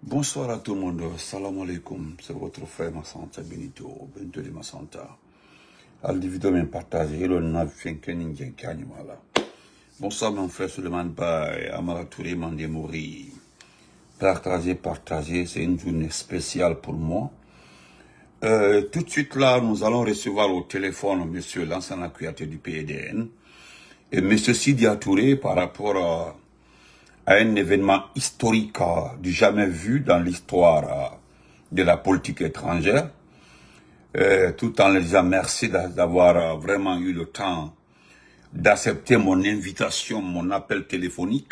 Bonsoir à tout le monde, salam alaikum, c'est votre frère Massanta Benito, Benito de Massanta. Al-Divido m'a partagé, le nav Fenkening Kanyamala. Bonsoir mon frère Suleiman Bay, Amara Touré Mandemouri. Partagez, c'est une journée spéciale pour moi. Tout de suite là, nous allons recevoir au téléphone monsieur l'ancien accueilliteur du PDN et monsieur Sidia Touré par rapport à un événement historique du jamais vu dans l'histoire de la politique étrangère, tout en leur disant merci d'avoir vraiment eu le temps d'accepter mon invitation, mon appel téléphonique.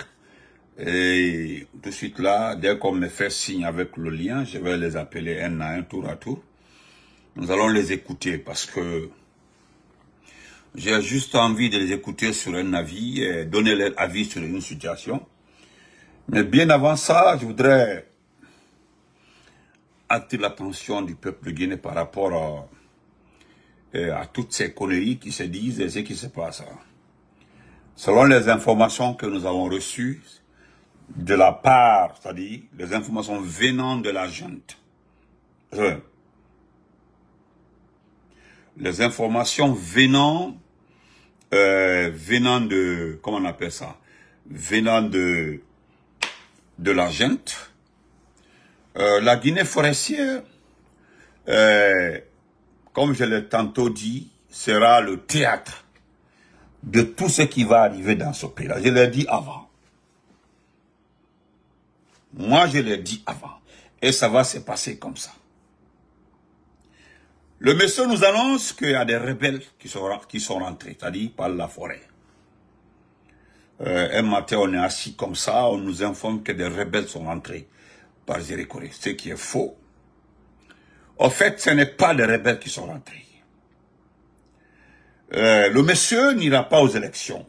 Et tout de suite là, dès qu'on me fait signe avec le lien, je vais les appeler un à un, tour à tour. Nous allons les écouter parce que j'ai juste envie de les écouter sur un avis et donner leur avis sur une situation. Mais bien avant ça, je voudrais attirer l'attention du peuple guinéen par rapport à toutes ces conneries qui se disent et ce qui se passe. Selon les informations que nous avons reçues de la part, c'est-à-dire les informations venant de la junte, les informations venant de, comment on appelle ça, venant de la junte, la Guinée forestière, comme je l'ai tantôt dit, sera le théâtre de tout ce qui va arriver dans ce pays-là. Je l'ai dit avant. Moi, je l'ai dit avant. Et ça va se passer comme ça. Le monsieur nous annonce qu'il y a des rebelles qui sont rentrés, c'est-à-dire par la forêt. Un matin, on est assis comme ça, on nous informe que des rebelles sont rentrés par Zérékoré, ce qui est faux. En fait, ce n'est pas des rebelles qui sont rentrés. Le monsieur n'ira pas aux élections.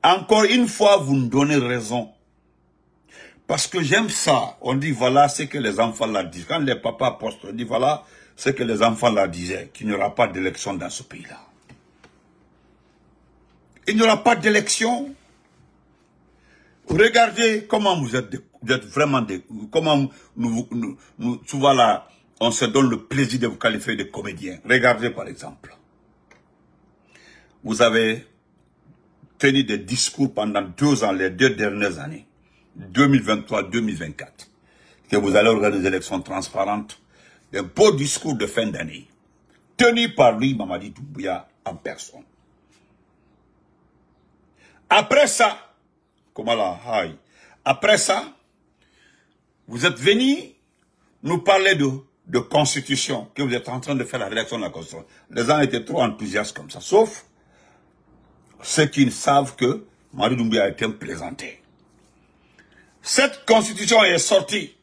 Encore une fois, vous nous donnez raison. Parce que j'aime ça. On dit voilà ce que les enfants là disent. Quand les papas postent, on dit voilà ce que les enfants là disaient, qu'il n'y aura pas d'élection dans ce pays-là. Il n'y aura pas d'élection. Regardez comment vous êtes vraiment comment nous souvent là, on se donne le plaisir de vous qualifier de comédien. Regardez par exemple. Vous avez tenu des discours pendant 2 ans, les 2 dernières années, 2023-2024, que vous allez organiser des élections transparentes, des beaux discours de fin d'année, tenus par lui, Mamadi Doumbouya, en personne. Après ça, comment là, après ça, vous êtes venus nous parler de constitution, que vous êtes en train de faire la rédaction de la constitution. Les gens étaient trop enthousiastes comme ça, sauf ceux qui savent que Mamadi Doumbouya a été présenté. Cette constitution est sortie.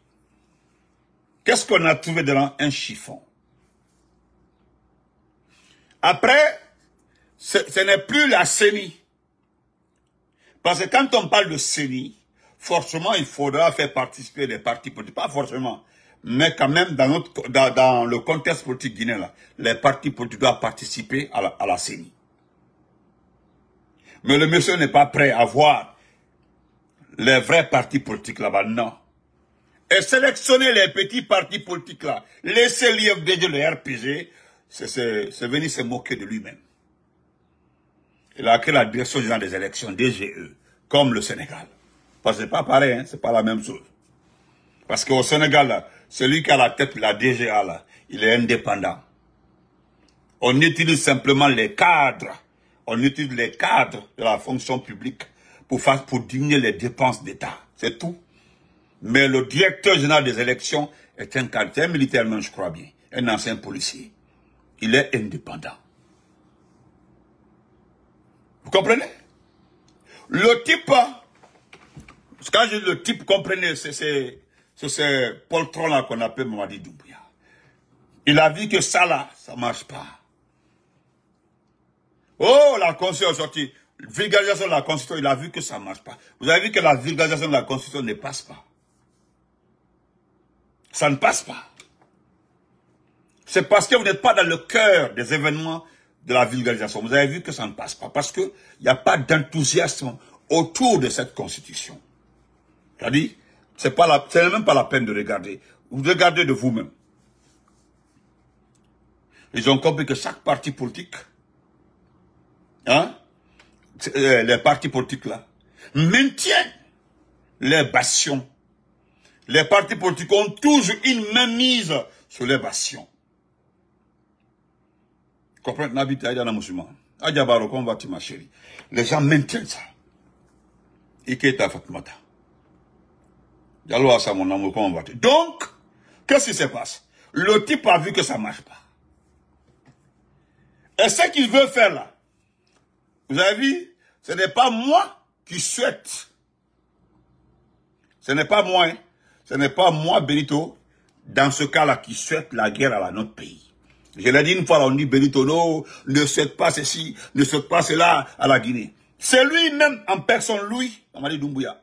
Qu'est-ce qu'on a trouvé dedans? Un chiffon. Après, ce n'est plus la CENI. Parce que quand on parle de CENI, forcément, il faudra faire participer les partis politiques. Pas forcément, mais quand même, dans le contexte politique guinéen, là, les partis politiques doivent participer à la CENI. Mais le monsieur n'est pas prêt à voir les vrais partis politiques là-bas, non. Et sélectionner les petits partis politiques là, laisser l'IFDG, le RPG, c'est venir se moquer de lui-même. Il a créé la direction générale des élections, DGE, comme le Sénégal. Parce que c'est pas pareil, hein, c'est pas la même chose. Parce qu'au Sénégal, là, celui qui a la tête, la DGA, là, il est indépendant. On utilise simplement les cadres. On utilise les cadres de la fonction publique pour diminuer les dépenses d'État. C'est tout. Mais le directeur général des élections est un cadre, un militaire même, je crois bien, un ancien policier. Il est indépendant. Vous comprenez? Le type, quand je dis le type, comprenez, c'est poltron-là qu'on appelle Mamadi Doumbouya. Il a vu que ça là, ça ne marche pas. Oh, la Constitution est sortie. Vulgarisation de la Constitution, il a vu que ça ne marche pas. Vous avez vu que la vulgarisation de la Constitution ne passe pas. Ça ne passe pas. C'est parce que vous n'êtes pas dans le cœur des événements de la vulgarisation. Vous avez vu que ça ne passe pas. Parce qu'il n'y a pas d'enthousiasme autour de cette Constitution. C'est-à-dire, C'est même pas la peine de regarder. Vous regardez de vous-même. Ils ont compris que chaque parti politique, hein, les partis politiques là, maintiennent les bastions. Les partis politiques ont toujours une mainmise sur les bastions. Comprenez, n'habite à Aïdana musulman. Adjabaro, comment vas-tu ma chérie? Les gens maintiennent ça. Iketa Fatmata. Diallo Assa mon amour, comment vas-tu? Donc, qu'est-ce qui se passe? Le type a vu que ça ne marche pas. Et ce qu'il veut faire là, vous avez vu, ce n'est pas moi qui souhaite. Ce n'est pas moi, hein. Ce n'est pas moi, Benito, dans ce cas-là, qui souhaite la guerre à notre pays. Je l'ai dit une fois, on dit Benito, non, ne souhaite pas ceci, ne souhaite pas cela à la Guinée. C'est lui-même, en personne, lui, Amadi Doumbouya,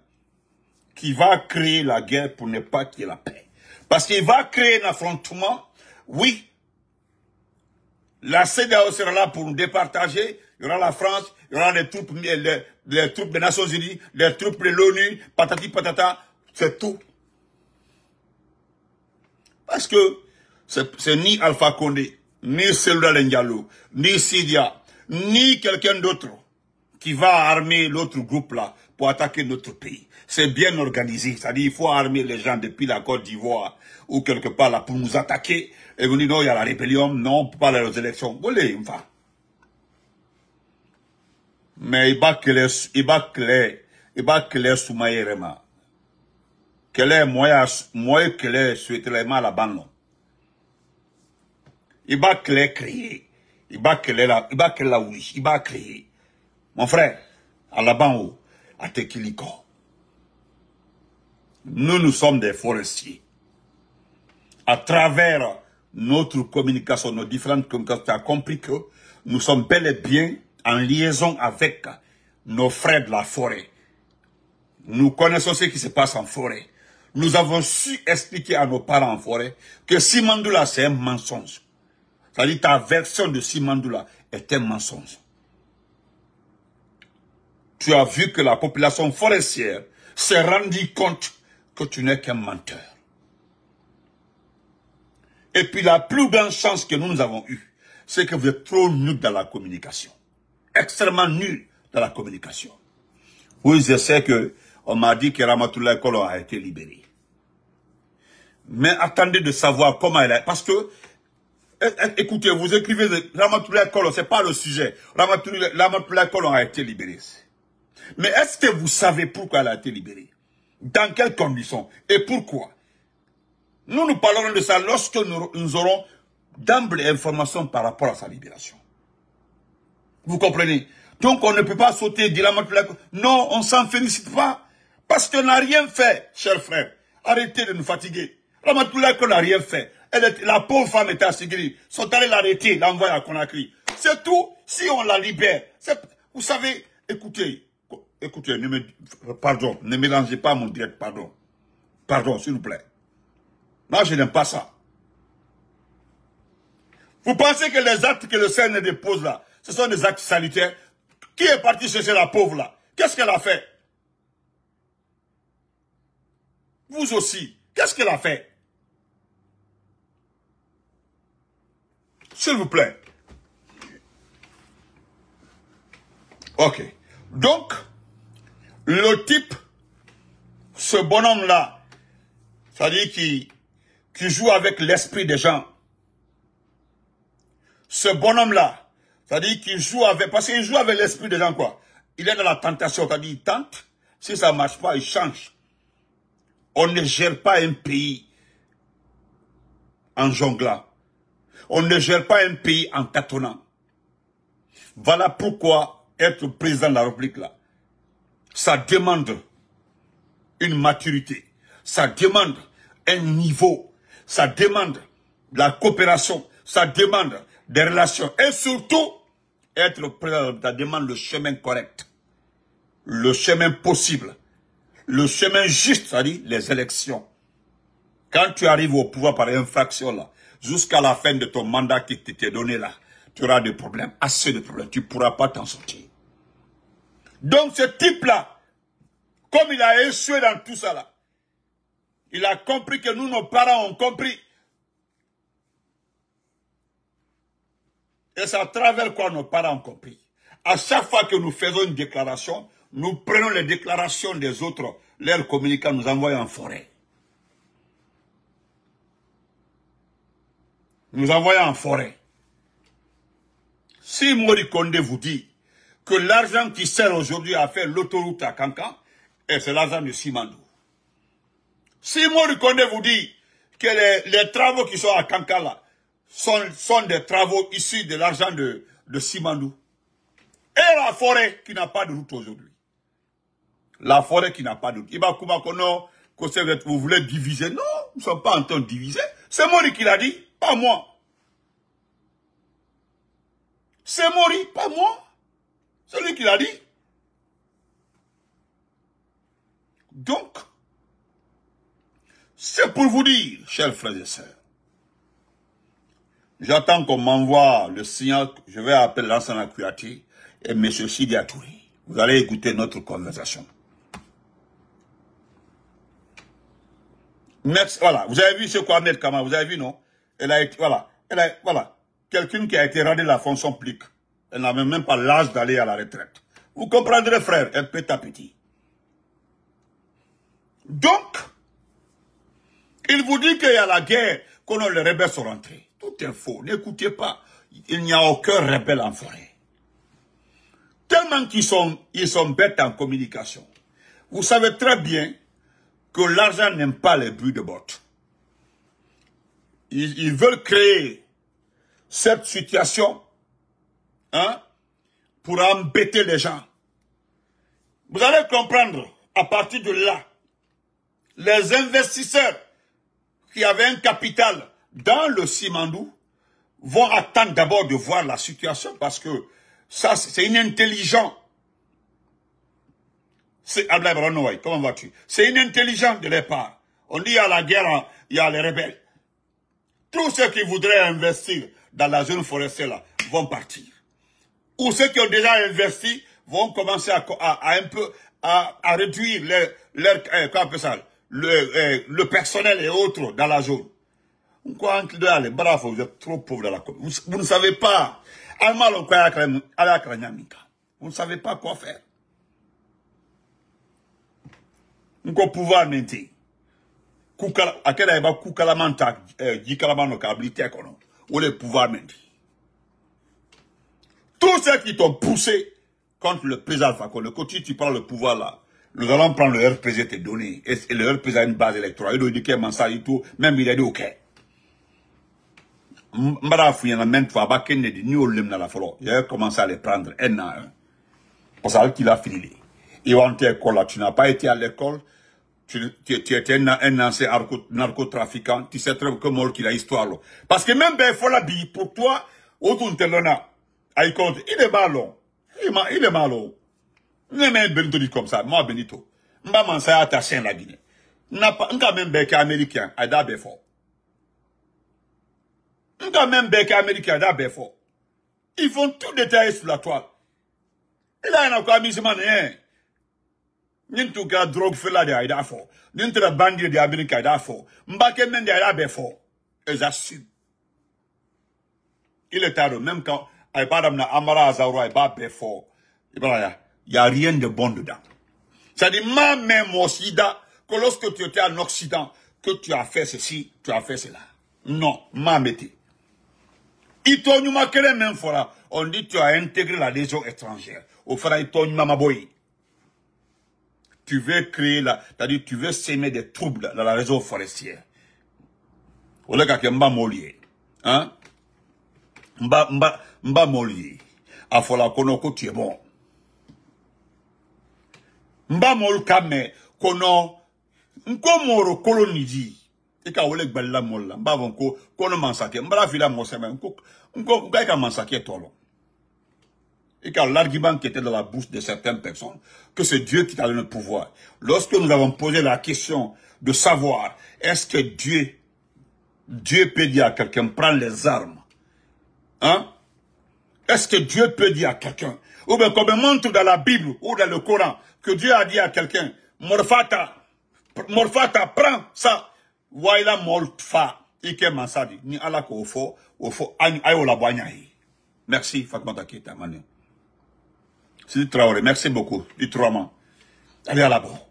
qui va créer la guerre pour ne pas qu'il y ait la paix. Parce qu'il va créer un affrontement, oui. La CEDEAO sera là pour nous départager. Il y aura la France, il y aura les troupes des Nations Unies, les troupes de l'ONU, patati patata, c'est tout. Parce que c'est ni Alpha Condé, ni Selda Lendialo, ni Sidia, ni quelqu'un d'autre qui va armer l'autre groupe là pour attaquer notre pays. C'est bien organisé, c'est-à-dire il faut armer les gens depuis la Côte d'Ivoire ou quelque part là pour nous attaquer. Et vous dites non, il y a la rébellion, non, on ne peut pas aller aux élections. Vous voulez, enfin. Mais il va clair Soumaï Rema. Quel est moyen clair souhaiter les mal à la bande. Il va clair créer. Il va clair la oui. Il va créer. Mon frère, à la bande, à Tekiliko. Nous sommes des forestiers. À travers notre communication, nos différentes communications, tu as compris que nous sommes bel et bien en liaison avec nos frères de la forêt. Nous connaissons ce qui se passe en forêt. Nous avons su expliquer à nos parents en forêt que Simandula, c'est un mensonge. C'est-à-dire ta version de Simandula est un mensonge. Tu as vu que la population forestière s'est rendue compte que tu n'es qu'un menteur. Et puis la plus grande chance que nous avons eue, c'est que vous êtes trop nuls dans la communication. Extrêmement nuls dans la communication. Oui, je sais que on m'a dit que Ramatoulaye Kolo a été libéré. Mais attendez de savoir comment elle est. Parce que, écoutez, vous écrivez Ramatoulaye Kolo, c'est pas le sujet. Ramatoulaye Kolo a été libéré. Mais est-ce que vous savez pourquoi elle a été libérée? Dans quelles conditions? Et pourquoi? Nous parlerons de ça lorsque nous aurons d'amples informations par rapport à sa libération. Vous comprenez? Donc on ne peut pas sauter, dire Ramatoulaye Kolo. Non, on ne s'en félicite pas. Parce qu'elle n'a rien fait, chers frères. Arrêtez de nous fatiguer. Ramatoulaye Kolo n'a rien fait. La pauvre femme était à Sigiri. Ils sont allés l'arrêter, l'envoyer à Conakry. C'est tout. Si on la libère. Vous savez, écoutez, pardon, ne mélangez pas mon direct, pardon. Pardon, s'il vous plaît. Moi, je n'aime pas ça. Vous pensez que les actes que le CNE dépose là, ce sont des actes sanitaires? Qui est parti chercher la pauvre là? Qu'est-ce qu'elle a fait? Vous aussi, qu'est-ce qu'elle a fait? S'il vous plaît. Ok. Donc, le type, ce bonhomme-là, c'est-à-dire qui joue avec l'esprit des gens. Ce bonhomme-là, c'est-à-dire qu'il joue avec, parce qu'il joue avec l'esprit des gens, quoi. Il est dans la tentation, c'est-à-dire il tente, si ça ne marche pas, il change. On ne gère pas un pays en jonglant. On ne gère pas un pays en tâtonnant. Voilà pourquoi être président de la République, là, ça demande une maturité, ça demande un niveau, ça demande de la coopération, ça demande des relations. Et surtout, être président, ça demande le chemin correct, le chemin possible, le chemin juste, c'est-à-dire les élections. Quand tu arrives au pouvoir par infraction, là, jusqu'à la fin de ton mandat qui t'était donné là, tu auras des problèmes, assez de problèmes, tu ne pourras pas t'en sortir. Donc ce type-là, comme il a échoué dans tout ça là, Il a compris que nous, nos parents ont compris. Et c'est à travers quoi nos parents ont compris. À chaque fois que nous faisons une déclaration, nous prenons les déclarations des autres, leurs communicants, nous envoyons en forêt. Nous envoyons en forêt. Si Mori Kondé vous dit que l'argent qui sert aujourd'hui à faire l'autoroute à Kankan, c'est l'argent de Simandou. Si Mori Kondé vous dit que les travaux qui sont à Kankan là sont des travaux issus de l'argent de Simandou. Et la forêt qui n'a pas de route aujourd'hui. La forêt qui n'a pas de route. Vous voulez diviser? Non, nous ne sommes pas en train de diviser. C'est Mori qui l'a dit, pas moi. C'est Mori, pas moi. C'est lui qui l'a dit. Donc, c'est pour vous dire, chers frères et sœurs, j'attends qu'on m'envoie le signal, je vais appeler Lansana Kouyaté et M. Sidi Touré. Vous allez écouter notre conversation. Voilà, vous avez vu ce quoi Ahmed Kama, vous avez vu, non? Elle a été, voilà, quelqu'un qui a été radé la fonction publique. Elle n'a même pas l'âge d'aller à la retraite. Vous comprendrez, frère, elle peut petit. Donc, il vous dit qu'il y a la guerre, que les rebelles sont rentrés. Tout est faux, n'écoutez pas. Il n'y a aucun rebelle en forêt. Tellement qu'ils sont bêtes en communication. Vous savez très bien que l'argent n'aime pas les bruits de bottes. Ils veulent créer cette situation, hein, pour embêter les gens. Vous allez comprendre, à partir de là, les investisseurs qui avaient un capital dans le Simandou vont attendre d'abord de voir la situation parce que ça, c'est inintelligent. Comment vas-tu? C'est inintelligent de leur part. On dit il y a la guerre, il y a les rebelles. Tous ceux qui voudraient investir dans la zone forestière là vont partir. Ou ceux qui ont déjà investi vont commencer à réduire le personnel et autres dans la zone. Vous êtes trop pauvre dans la commune. Vous ne savez pas. Vous ne savez pas quoi faire. Vous pouvoir maintenir. Ou le pouvoir maintenir. Tous ceux qui t'ont poussé contre le président Alpha Condé, quand tu prends le pouvoir là, nous allons prendre le RPZ te donner. Et le RPZ a une base électorale. Il dit qu'il y a tout, même il a dit OK. J'ai commencé à les prendre un à un. Pour ça qu'il a fini. Et on était à l'école là, tu n'as pas été à l'école, tu étais un ancien narcotrafiquant, tu sais très bien comment il a histoire là. Parce que même ben faut la bille pour toi, autour de l'ona, il est malon. Il est malon. Ne même Benito dit comme ça, moi Benito. M'a mansé attaché à la Guinée. N'a pas, n'ka même bec américain, à d'abefort. N'ka même bec américain, d'abefort. Ils font tout détailler sur la toile. Et là, il y a encore mis rien. N'importe quelle drogue fait là de Aïdafo. N'importe quelle bandit de Amérique Aïdafo. M'bake même de Aïdafo. Et j'assume. Il est tard, même quand Aïbadam na Amara Azaoura Aïbafo. Il n'y a rien de bon dedans. C'est-à-dire, même au Occident, que lorsque tu étais en Occident, que tu as fait ceci, tu as fait cela. Non, ma métier. Même fois, on dit que tu as intégré la légion étrangère. Au fera Mamaboy. Tu veux créer c'est-à-dire tu veux s'aimer des troubles dans la région forestière. Au lieu que mba molier. Hein? Mba molier. A fola konoko tu es bon. Mba mol kame kono nkomoro koloniji. Eka wole gballa molla. Mba vonko kono mansake. Mbara fila mosema. Nko gaika mansake tolo. Et car l'argument qui était dans la bouche de certaines personnes, que c'est Dieu qui t'a donné le pouvoir. Lorsque nous avons posé la question de savoir, est-ce que Dieu peut dire à quelqu'un, prends les armes? Hein? Est-ce que Dieu peut dire à quelqu'un, ou bien comme on montre dans la Bible ou dans le Coran, que Dieu a dit à quelqu'un, Morfata, Morfa t'apprend ça. Waila Morfa. Ike Mansadi. Ni ala ko ofo. Ofo. Ayo la boignaï. Merci, Fatmata Keita, Manu. C'est Traoré. Merci beaucoup. Du 3 mois. Allez à la bourre.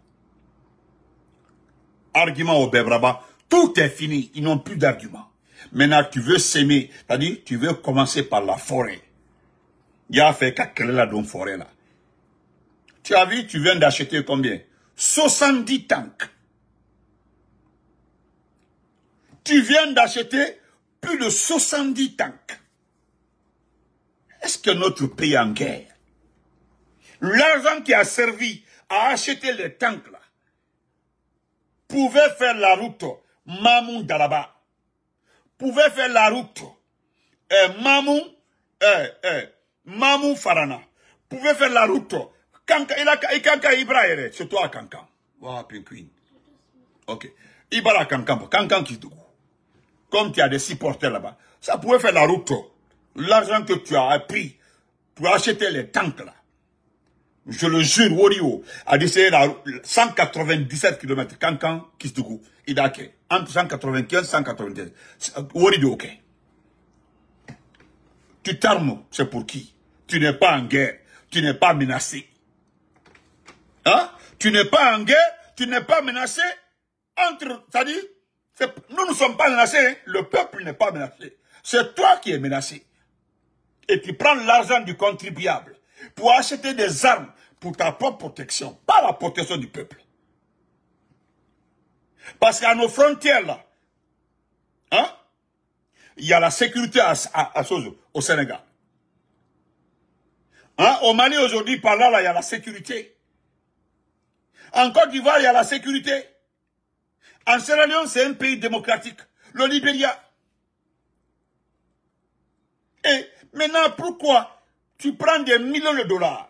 Argument au Bebraba. Tout est fini. Ils n'ont plus d'arguments. Maintenant, tu veux s'aimer. C'est-à-dire, tu veux commencer par la forêt. Il y a fait quelle la donne forêt là. Tu as vu, tu viens d'acheter combien? 70 tanks. Tu viens d'acheter plus de 70 tanks. Est-ce que notre pays est en guerre? L'argent qui a servi à acheter les tanks là pouvait faire la route Mamou Dalaba. Pouvait faire la route Mamou Farana. Pouvait faire la route Kanka Ibrahim. C'est toi à Kankan. Wow, Pinkwin. Ok. Ibara Kankan. Kankan Kidougou. Comme tu as des supporters là-bas. Ça pouvait faire la route. L'argent que tu as pris pour acheter les tanks là. Je le jure, Wario a décidé 197 km. Kankan Kidougou. Idake. Entre 195 et 190. Wario, ok. Tu t'armes, c'est pour qui? Tu n'es pas en guerre. Tu n'es pas menacé. Hein? Tu n'es pas en guerre. Tu n'es pas menacé. C'est-à-dire, nous ne sommes pas menacés. Hein? Le peuple n'est pas menacé. C'est toi qui es menacé. Et tu prends l'argent du contribuable pour acheter des armes pour ta propre protection. Pas la protection du peuple. Parce qu'à nos frontières, là, hein, il y a la sécurité au Sénégal. Hein, au Mali, aujourd'hui, par là, il y a la sécurité. En Côte d'Ivoire, il y a la sécurité. En Sierra Leone, c'est un pays démocratique. Le Libéria. Et maintenant, pourquoi tu prends des millions de dollars?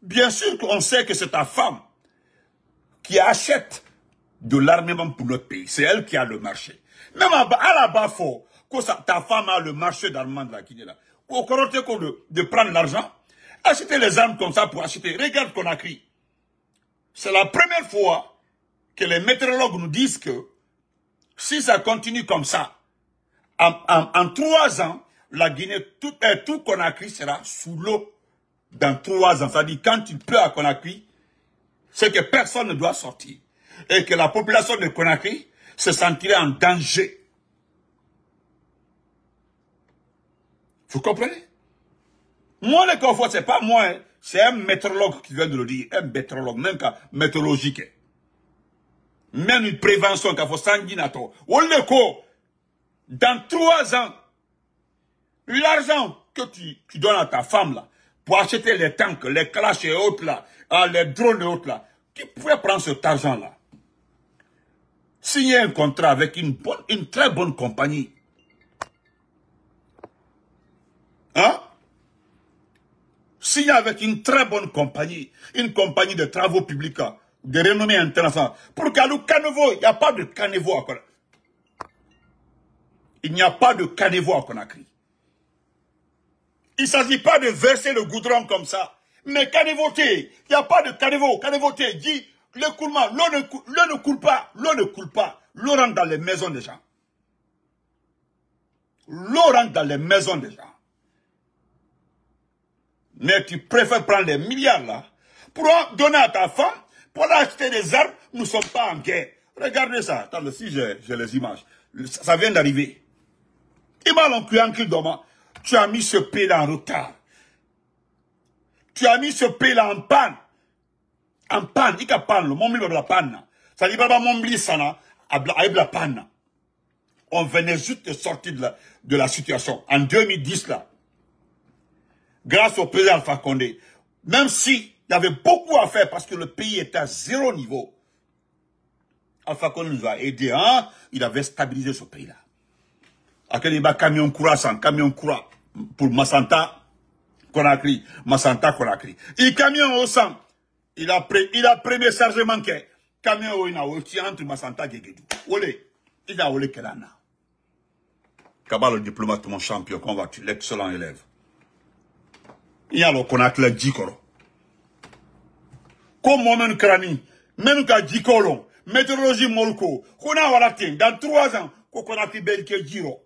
Bien sûr qu'on sait que c'est ta femme qui achète de l'armement pour notre pays. C'est elle qui a le marché. Même à la bas fort, que ta femme a le marché d'armement de la Guinée là. Au Coroté de prendre l'argent, acheter les armes comme ça pour acheter. Regarde Conakry. C'est la première fois que les météorologues nous disent que si ça continue comme ça, en 3 ans, la Guinée, tout Conakry sera sous l'eau dans 3 ans. C'est-à-dire quand il pleut à Conakry, c'est que personne ne doit sortir. Et que la population de Conakry se sentirait en danger. Vous comprenez? Moi, le confort, c'est pas moi, hein. C'est un météorologue qui vient de le dire. Un météorologue, même qu'un météorologique. Même une prévention qu'il faut sanguinato. Dans 3 ans, l'argent que tu donnes à ta femme, là, pour acheter les tanks, les clashs et autres, là, les drones et autres, là, tu pouvais prendre cet argent-là. Signer un contrat avec une très bonne compagnie. Hein? Signer avec une très bonne compagnie. Une compagnie de travaux publics, de renommée internationale. Pour qu'à le caniveau, il n'y a pas de caniveau à Conakry. Il n'y a pas de caniveau à Conakry. Il ne s'agit pas de verser le goudron comme ça. Mais caniveauté, il n'y a pas de caniveau. Caniveauté dit l'écoulement, l'eau ne coule pas. L'eau ne coule pas. L'eau rentre dans les maisons des gens. L'eau rentre dans les maisons des gens. Mais tu préfères prendre les milliards là pour donner à ta femme, pour acheter des armes. Nous ne sommes pas en guerre. Regardez ça. Attends, si j'ai les images. Ça vient d'arriver. Tu as mis ce pays là en retard. Tu as mis ce pays là en panne. En panne. Il y a panne. Mon de la panne. Ça dit pas mon blé ça avec la panne. On venait juste de sortir de la situation. En 2010 là. Grâce au président Alpha Condé. Même si il y avait beaucoup à faire parce que le pays était à 0 niveau. Alpha Condé nous a aidés. Hein? Il avait stabilisé ce pays là. À quel débat camion courant pour Massanta Conakry. Massanta Conakry. Il camion au sang. Il a premier chargement que camion au ina entre Massanta et Guéguédou. Olé. Il a olé Kelana. Kaba le diplomate, mon champion, combattu, l'excellent élève. Il y a le Conakry le Djikoro. Comme moi, même crani, même qu'à Djikolon, météorologie molko. Dans 3 ans, Kokonaki Belke Giro.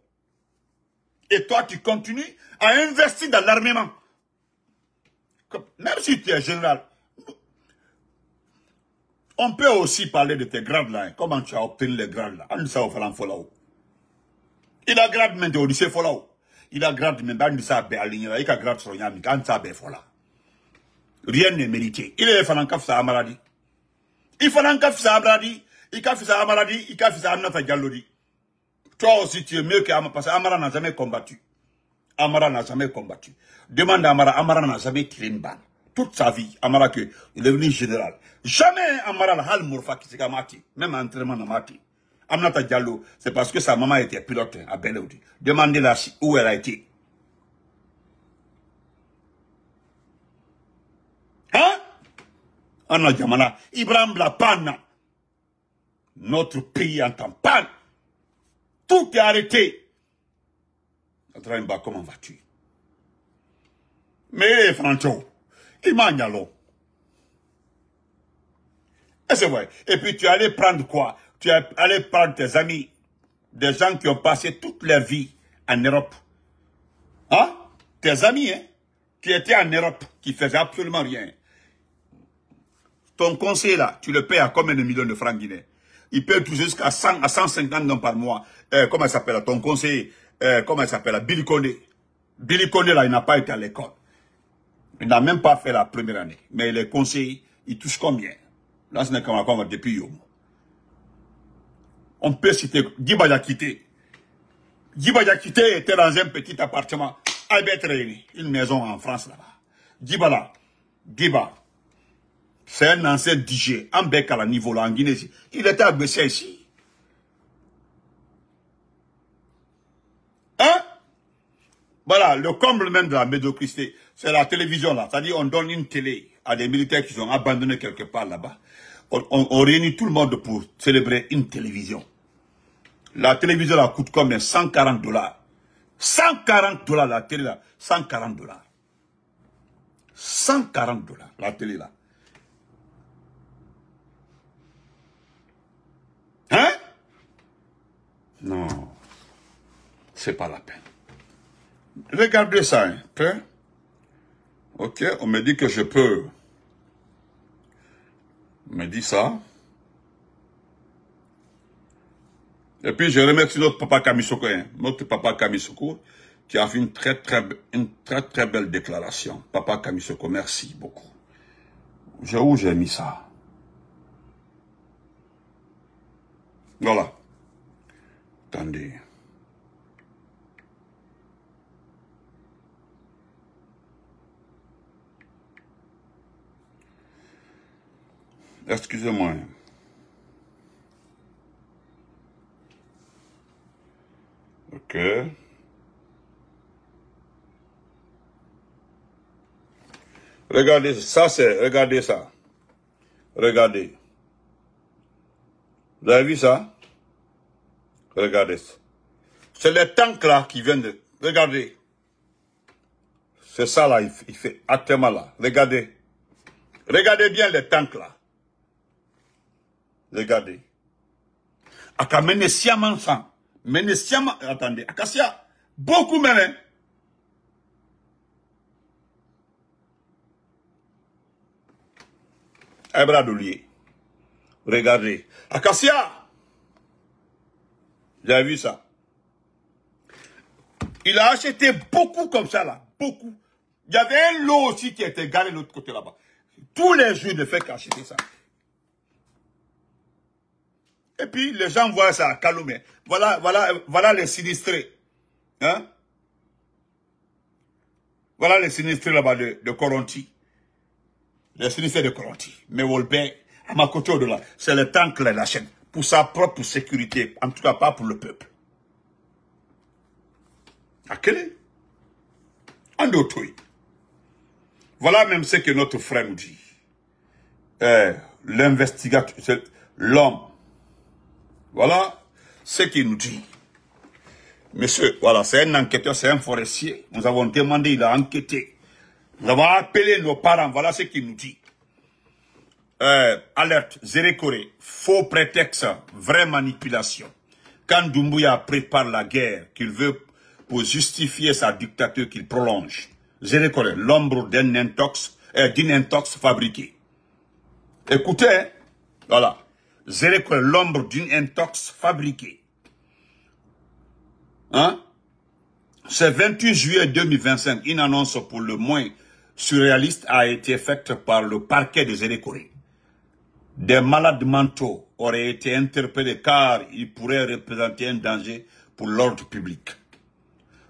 Et toi, tu continues à investir dans l'armement. Même si tu es général, on peut aussi parler de tes grades là. Comment tu as obtenu les grades là? Il a grade maintenant au lycée Folao. Il a grade maintenant au lycée Béaligné. Il a grade sur Yami. Rien n'est mérité. Il est fan kaf sa amaradi. Il fan kaf sa amaradi. Il kaf sa amaradi. Il kaf sa amnata dialodi. Toi aussi tu es mieux que Amara parce que Amara n'a jamais combattu. Amara n'a jamais combattu. Demande à Amara. Amara n'a jamais tiré une balle. Toute sa vie, Amara que il est devenu général. Jamais Amara la hal mourfa qui s'est mati. Même entraînement n'a mati. Amnata Diallo, c'est parce que sa maman était pilote à Belaudi. Demandez-la où elle a été. Hein? Anna Diamana, Ibrahim la panne. Notre pays est en panne. Tout est arrêté. Comment vas-tu? Mais Francho, il m'a nyalo. Et c'est vrai. Et puis tu allais prendre quoi? Tu es allé prendre tes amis, des gens qui ont passé toute leur vie en Europe. Hein? Tes amis, hein? Qui étaient en Europe, qui faisaient absolument rien. Ton conseiller là, tu le payes à combien de millions de francs guinéens? Il paye tout jusqu'à 100 à 150 ans par mois. Comment il s'appelle? Ton conseiller, comment il s'appelle? Billy Condé. Billy Condé là, il n'a pas été à l'école. Il n'a même pas fait la première année. Mais les conseillers, ils touchent combien? Là, ce n'est qu'un accord depuis Yomo. On peut citer Giba Yakité. Giba Yakité était dans un petit appartement à Bétréni, une maison en France là-bas. Giba là, Giba, c'est un ancien DJ, en bec à la niveau là, en Guinée. Il était à Bessia ici. Hein? Voilà, le comble même de la médiocrité, c'est la télévision là. C'est-à-dire, on donne une télé à des militaires qui sont abandonnés quelque part là-bas. On réunit tout le monde pour célébrer une télévision. La télévision là coûte combien? 140 $. 140 $ la télé là. 140 $. 140 $, la télé là. Hein? Non. C'est pas la peine. Regardez ça un peu. Ok, on me dit que je peux. On me dit ça. Et puis je remercie notre papa Kamisoko, hein, notre papa Kamisoko, qui a fait une très très belle déclaration. Papa Kamisoko, merci beaucoup. Où j'ai mis ça? Voilà. Attendez. Excusez-moi. Ok. Regardez, ça c'est, regardez ça. Regardez. Vous avez vu ça? Regardez. C'est les tanks là qui viennent de... Regardez. C'est ça là, il fait actuellement là. Regardez. Regardez bien les tanks là. Regardez. Akamene siaman sang. Mene siaman, attendez. Akasia, beaucoup mene. Un bras de lié. Regardez. Akasia. Vous avez vu ça? Il a acheté beaucoup comme ça là. Beaucoup. Il y avait un lot aussi qui était garé de l'autre côté là-bas. Tous les jours, il ne fait qu'acheter ça. Et puis, les gens voient ça à Kalomé. Voilà les sinistrés. Hein? Voilà les sinistrés là-bas de Koronti. Les sinistrés de Koronti. Mais Wolbe, à ma côté au-delà, c'est le temps que la chaîne. Pour sa propre sécurité. En tout cas, pas pour le peuple. À quel est? En d'autres. Voilà même ce que notre frère nous dit. L'investigateur, l'homme. Voilà ce qu'il nous dit. Monsieur, voilà, c'est un enquêteur, c'est un forestier. Nous avons demandé, il a enquêté. Nous avons appelé nos parents, voilà ce qu'il nous dit. alerte, Zérékoré, faux prétexte, vraie manipulation. Quand Doumbouya prépare la guerre qu'il veut pour justifier sa dictature qu'il prolonge, Zérékoré, l'ombre d'une intox fabriquée. Écoutez, hein, voilà. Zérékoré, l'ombre d'une intox fabriquée. Hein? Ce 28 juillet 2025, une annonce pour le moins surréaliste a été faite par le parquet de Zérékoré. Des malades mentaux auraient été interpellés car ils pourraient représenter un danger pour l'ordre public.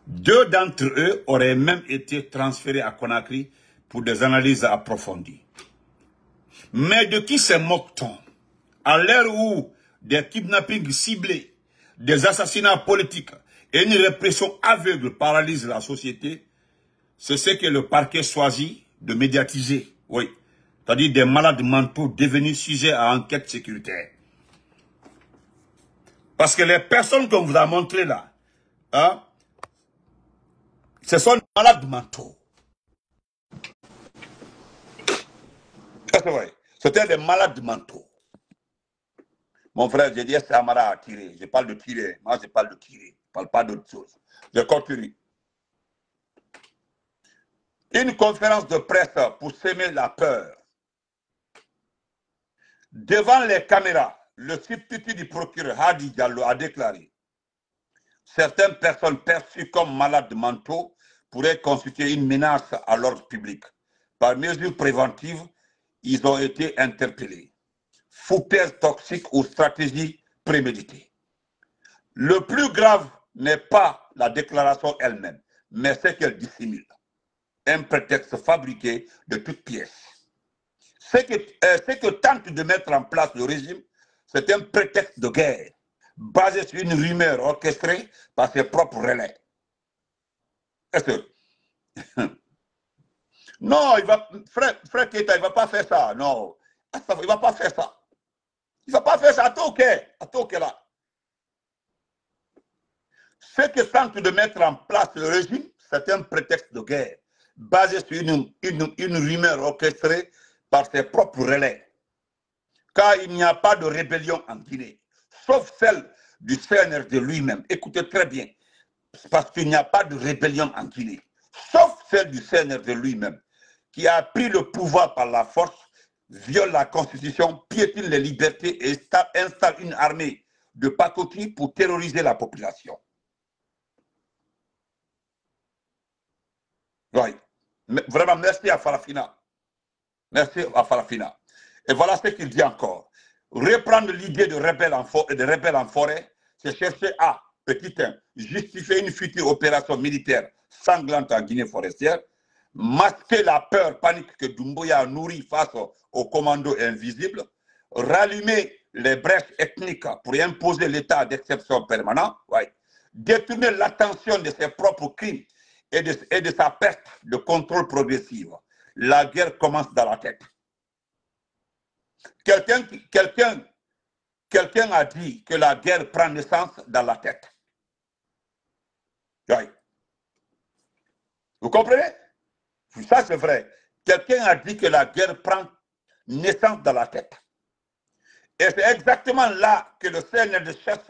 2 d'entre eux auraient même été transférés à Conakry pour des analyses approfondies. Mais de qui se moque-t-on? À l'heure où des kidnappings ciblés, des assassinats politiques et une répression aveugle paralysent la société, c'est ce que le parquet choisit de médiatiser. Oui. C'est-à-dire des malades mentaux devenus sujets à enquête sécuritaire. Parce que les personnes qu'on vous a montrées là, hein, ce sont des malades mentaux. C'est vrai. C'était des malades mentaux. Mon frère, j'ai dit, c'est Amara à tirer. Je parle de tirer. Moi, je parle de tirer. Je ne parle pas d'autre chose. Je continue. Une conférence de presse pour semer la peur. Devant les caméras, le substitut du procureur Hadi Diallo a déclaré « Certaines personnes perçues comme malades mentaux pourraient constituer une menace à l'ordre public. Par mesure préventive, ils ont été interpellés. Foutaise toxique ou stratégie préméditée. Le plus grave n'est pas la déclaration elle-même, mais ce qu'elle dissimule. Un prétexte fabriqué de toutes pièces. Ce que tente de mettre en place le régime, c'est un prétexte de guerre, basé sur une rumeur orchestrée par ses propres relais. Est-ce que... Non, frère Keita, il ne va pas faire ça. Non, il ne va pas faire ça. Il ne va pas faire ça. Attends, là. Ce que tente de mettre en place le régime, c'est un prétexte de guerre, basé sur une rumeur orchestrée par ses propres relais. Car il n'y a pas de rébellion en Guinée, sauf celle du CNRD lui-même. Écoutez très bien, parce qu'il n'y a pas de rébellion en Guinée, sauf celle du CNRD lui-même, qui a pris le pouvoir par la force, viole la Constitution, piétine les libertés et installe une armée de pacotille pour terroriser la population. Oui. Vraiment, merci à Farafina. Merci à Farafina. Et voilà ce qu'il dit encore. Reprendre l'idée de rebelles en forêt, c'est chercher à, petit 1, justifier une future opération militaire sanglante en Guinée forestière, masquer la peur panique que Doumbouya a nourrie face aux commandos invisibles, rallumer les brèches ethniques pour imposer l'état d'exception permanent, ouais, détourner l'attention de ses propres crimes et de sa perte de contrôle progressif. La guerre commence dans la tête. Quelqu'un a dit que la guerre prend naissance dans la tête. Oui. Vous comprenez? Ça, c'est vrai. Quelqu'un a dit que la guerre prend naissance dans la tête. Et c'est exactement là que le CNRD cherche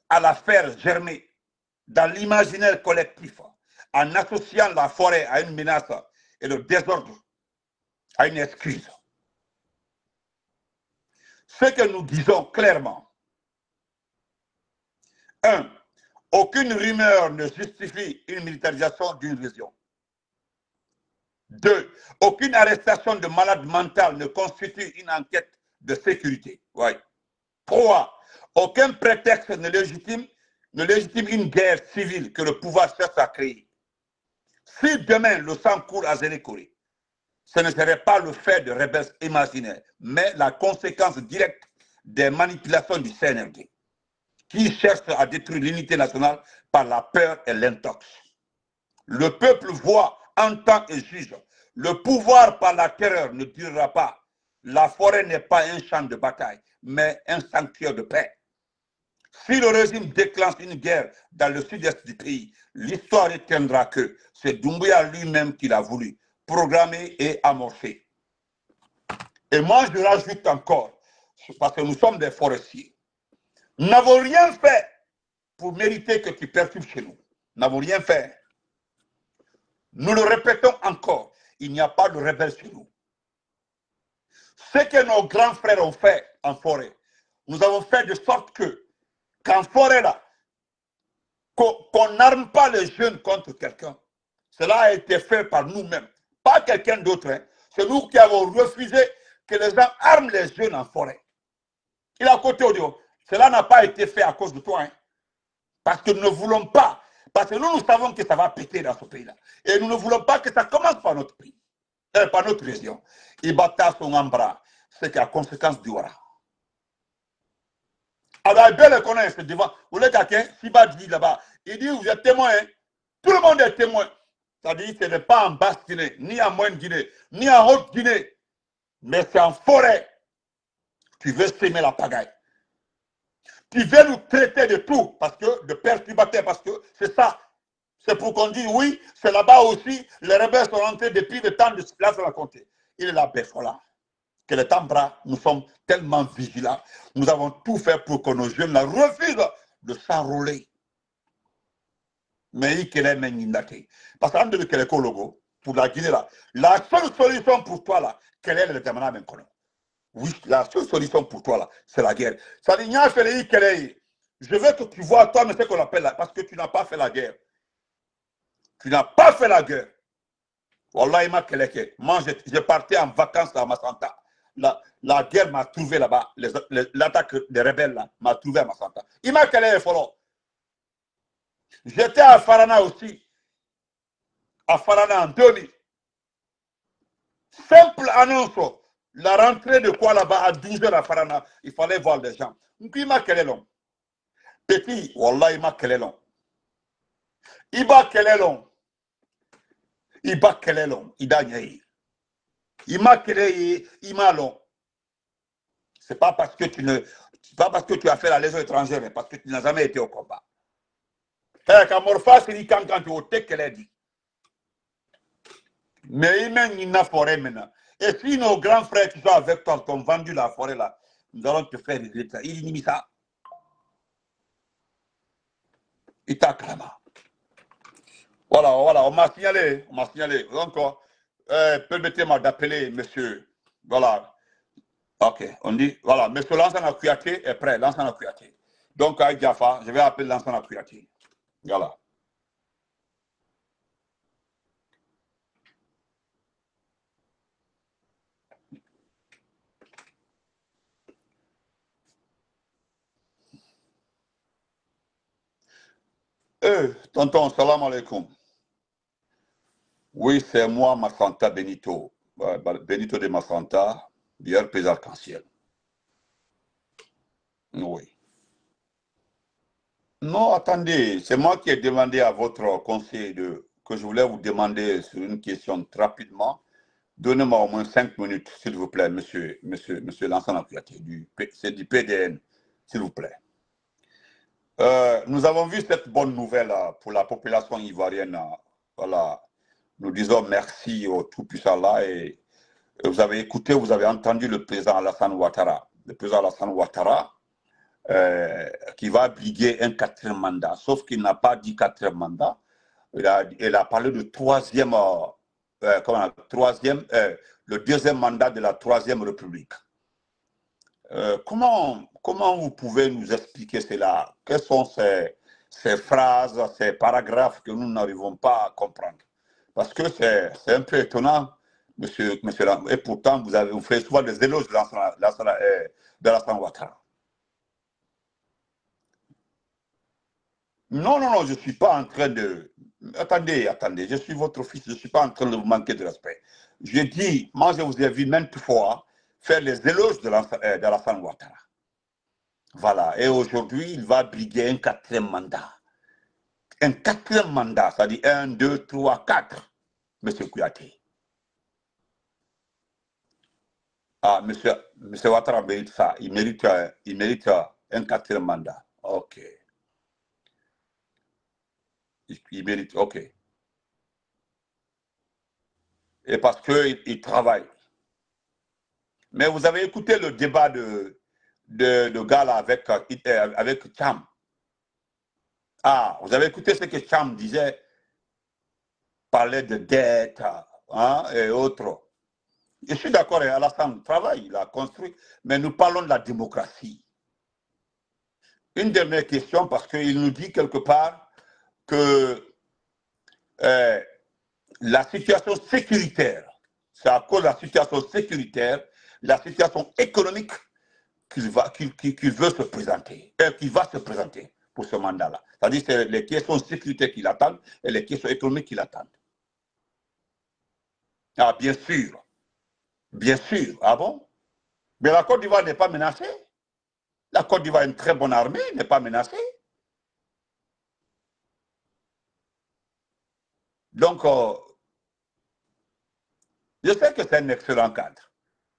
à la faire germer dans l'imaginaire collectif, en associant la forêt à une menace et le désordre à une excuse. Ce que nous disons clairement, 1. Aucune rumeur ne justifie une militarisation d'une région. 2. Aucune arrestation de malade mental ne constitue une enquête de sécurité. Ouais. 3. Aucun prétexte ne légitime une guerre civile que le pouvoir cherche à créer. Si demain le sang coule à Zérékoré, ce ne serait pas le fait de rebelles imaginaires, mais la conséquence directe des manipulations du CNRD, qui cherche à détruire l'unité nationale par la peur et l'intox. Le peuple voit, entend et juge. Le pouvoir par la terreur ne durera pas. La forêt n'est pas un champ de bataille, mais un sanctuaire de paix. Si le régime déclenche une guerre dans le sud-est du pays, l'histoire retiendra que c'est Doumbouya lui-même qui l'a voulu, programmer et amorcer. Et moi, je rajoute encore, parce que nous sommes des forestiers, nous n'avons rien fait pour mériter que tu perturbes chez nous. Nous n'avons rien fait. Nous le répétons encore, il n'y a pas de rebelles chez nous. Ce que nos grands frères ont fait en forêt, nous avons fait de sorte que, qu'en forêt là, qu'on n'arme pas les jeunes contre quelqu'un. Cela a été fait par nous-mêmes, pas quelqu'un d'autre. Hein. C'est nous qui avons refusé que les gens arment les jeunes en forêt. Il a côté audio. Cela n'a pas été fait à cause de toi. Hein. Parce que nous ne voulons pas. Parce que nous savons que ça va péter dans ce pays-là. Et nous ne voulons pas que ça commence par notre pays. Par notre région. Ibata son ambra. C'est la conséquence du Wara. Alors, il le connaît, c'est devant. Vous voulez quelqu'un, Siba dit là-bas. Il dit, vous êtes témoin. Hein? Tout le monde est témoin. C'est-à-dire que ce n'est pas en Basse-Guinée, ni en Moyenne-Guinée, ni en Haute-Guinée. Mais c'est en forêt. Tu veux s'aimer la pagaille. Tu veux nous traiter de tout, parce que de perturbateurs, parce que c'est ça. C'est pour qu'on dise, oui, c'est là-bas aussi, les rebelles sont rentrés depuis le temps de la raconter. Il est là, Bessola. Que les Tambras, nous sommes tellement vigilants. Nous avons tout fait pour que nos jeunes là, refusent de s'enrôler. Mais il est parce que logo pour la Guinée là, la seule solution pour toi là, quelle est le démarrage maintenant? Oui, la seule solution pour toi là, c'est la guerre. Ça dit, je veux que tu vois toi, mais ce qu'on appelle là, parce que tu n'as pas fait la guerre. Tu n'as pas fait la guerre. Wallah, il m'a keleke. Moi, je partais en vacances à Massanta. La guerre m'a trouvé là-bas. L'attaque des rebelles là m'a trouvé à Massanta. Il m'a keleke follow. J'étais à Farana aussi. À Farana en 2000. Simple annonce. La rentrée de quoi là-bas à 12h à Farana, il fallait voir les gens. Il m'a keleke long. Petit, Wallah, il m'a keleke long. Il m'a keleke long. Il m'a keleke long. Il m'a keleke. Il m'a keleke. Il m'a long. C'est pas parce que tu ne, c'est pas parce que tu as fait la légion étrangère, mais parce que tu n'as jamais été au combat. Quand tu as qu'elle dit. Mais il mène une forêt maintenant. Et si nos grands frères qui sont avec toi t'ont vendu la forêt là, nous allons te faire regretter. Il dit ça. Il t'a clamé. Voilà, on m'a signalé. Encore, permettez-moi d'appeler monsieur. Voilà. Ok, on dit, voilà, monsieur Lansana Kouyaté est prêt, Lansana Kouyaté. Donc, à Jaffa, je vais appeler Lansana Kouyaté. Voilà. Tonton, salam alaikum. Oui, c'est moi, Massanta Benito. Benito de Massanta, bière pays arc-en-ciel. Oui. Non, attendez, c'est moi qui ai demandé à votre conseil que je voulais vous demander sur une question rapidement. Donnez-moi au moins 5 minutes, s'il vous plaît, monsieur Lansana Kouyaté, c'est du PDN, s'il vous plaît. Nous avons vu cette bonne nouvelle pour la population ivoirienne. Voilà. Nous disons merci au Tout-Puissant là et vous avez écouté, vous avez entendu le président Alassane Ouattara. Le président Alassane Ouattara qui va briguer un 4e mandat, sauf qu'il n'a pas dit 4e mandat. Il a parlé de troisième, le 2e mandat de la 3e République. Comment vous pouvez nous expliquer cela? Quelles sont ces phrases, ces paragraphes que nous n'arrivons pas à comprendre? Parce que c'est un peu étonnant, monsieur, et pourtant vous faites souvent des éloges de Alassane Ouattara. Non, je ne suis pas en train de... Attendez, je suis votre fils, je ne suis pas en train de vous manquer de respect. Je dis, moi je vous ai vu maintes fois faire les éloges d'Alassane Ouattara. Voilà, et aujourd'hui, il va briguer un 4e mandat. Un 4e mandat, c'est-à-dire 1, 2, 3, 4, monsieur Kouyaté. Ah, monsieur Ouattara mérite ça. Il mérite un 4e mandat. Ok. Il mérite, ok. Et parce qu'il travaille. Mais vous avez écouté le débat de gars là avec Cham. Ah, vous avez écouté ce que Cham disait, parlait de dette hein, et autres. Je suis d'accord, Alassane travaille, il a construit, mais nous parlons de la démocratie. Une dernière question, parce qu'il nous dit quelque part que la situation sécuritaire, c'est à cause de la situation sécuritaire, la situation économique qu'il veut se présenter, qu'il va se présenter pour ce mandat-là. C'est-à-dire que c'est les questions de sécurité qui l'attendent et les questions économiques qui l'attendent. Ah, bien sûr. Bien sûr. Ah bon? Mais la Côte d'Ivoire n'est pas menacée. La Côte d'Ivoire a une très bonne armée, n'est pas menacée. Donc, je sais que c'est un excellent cadre.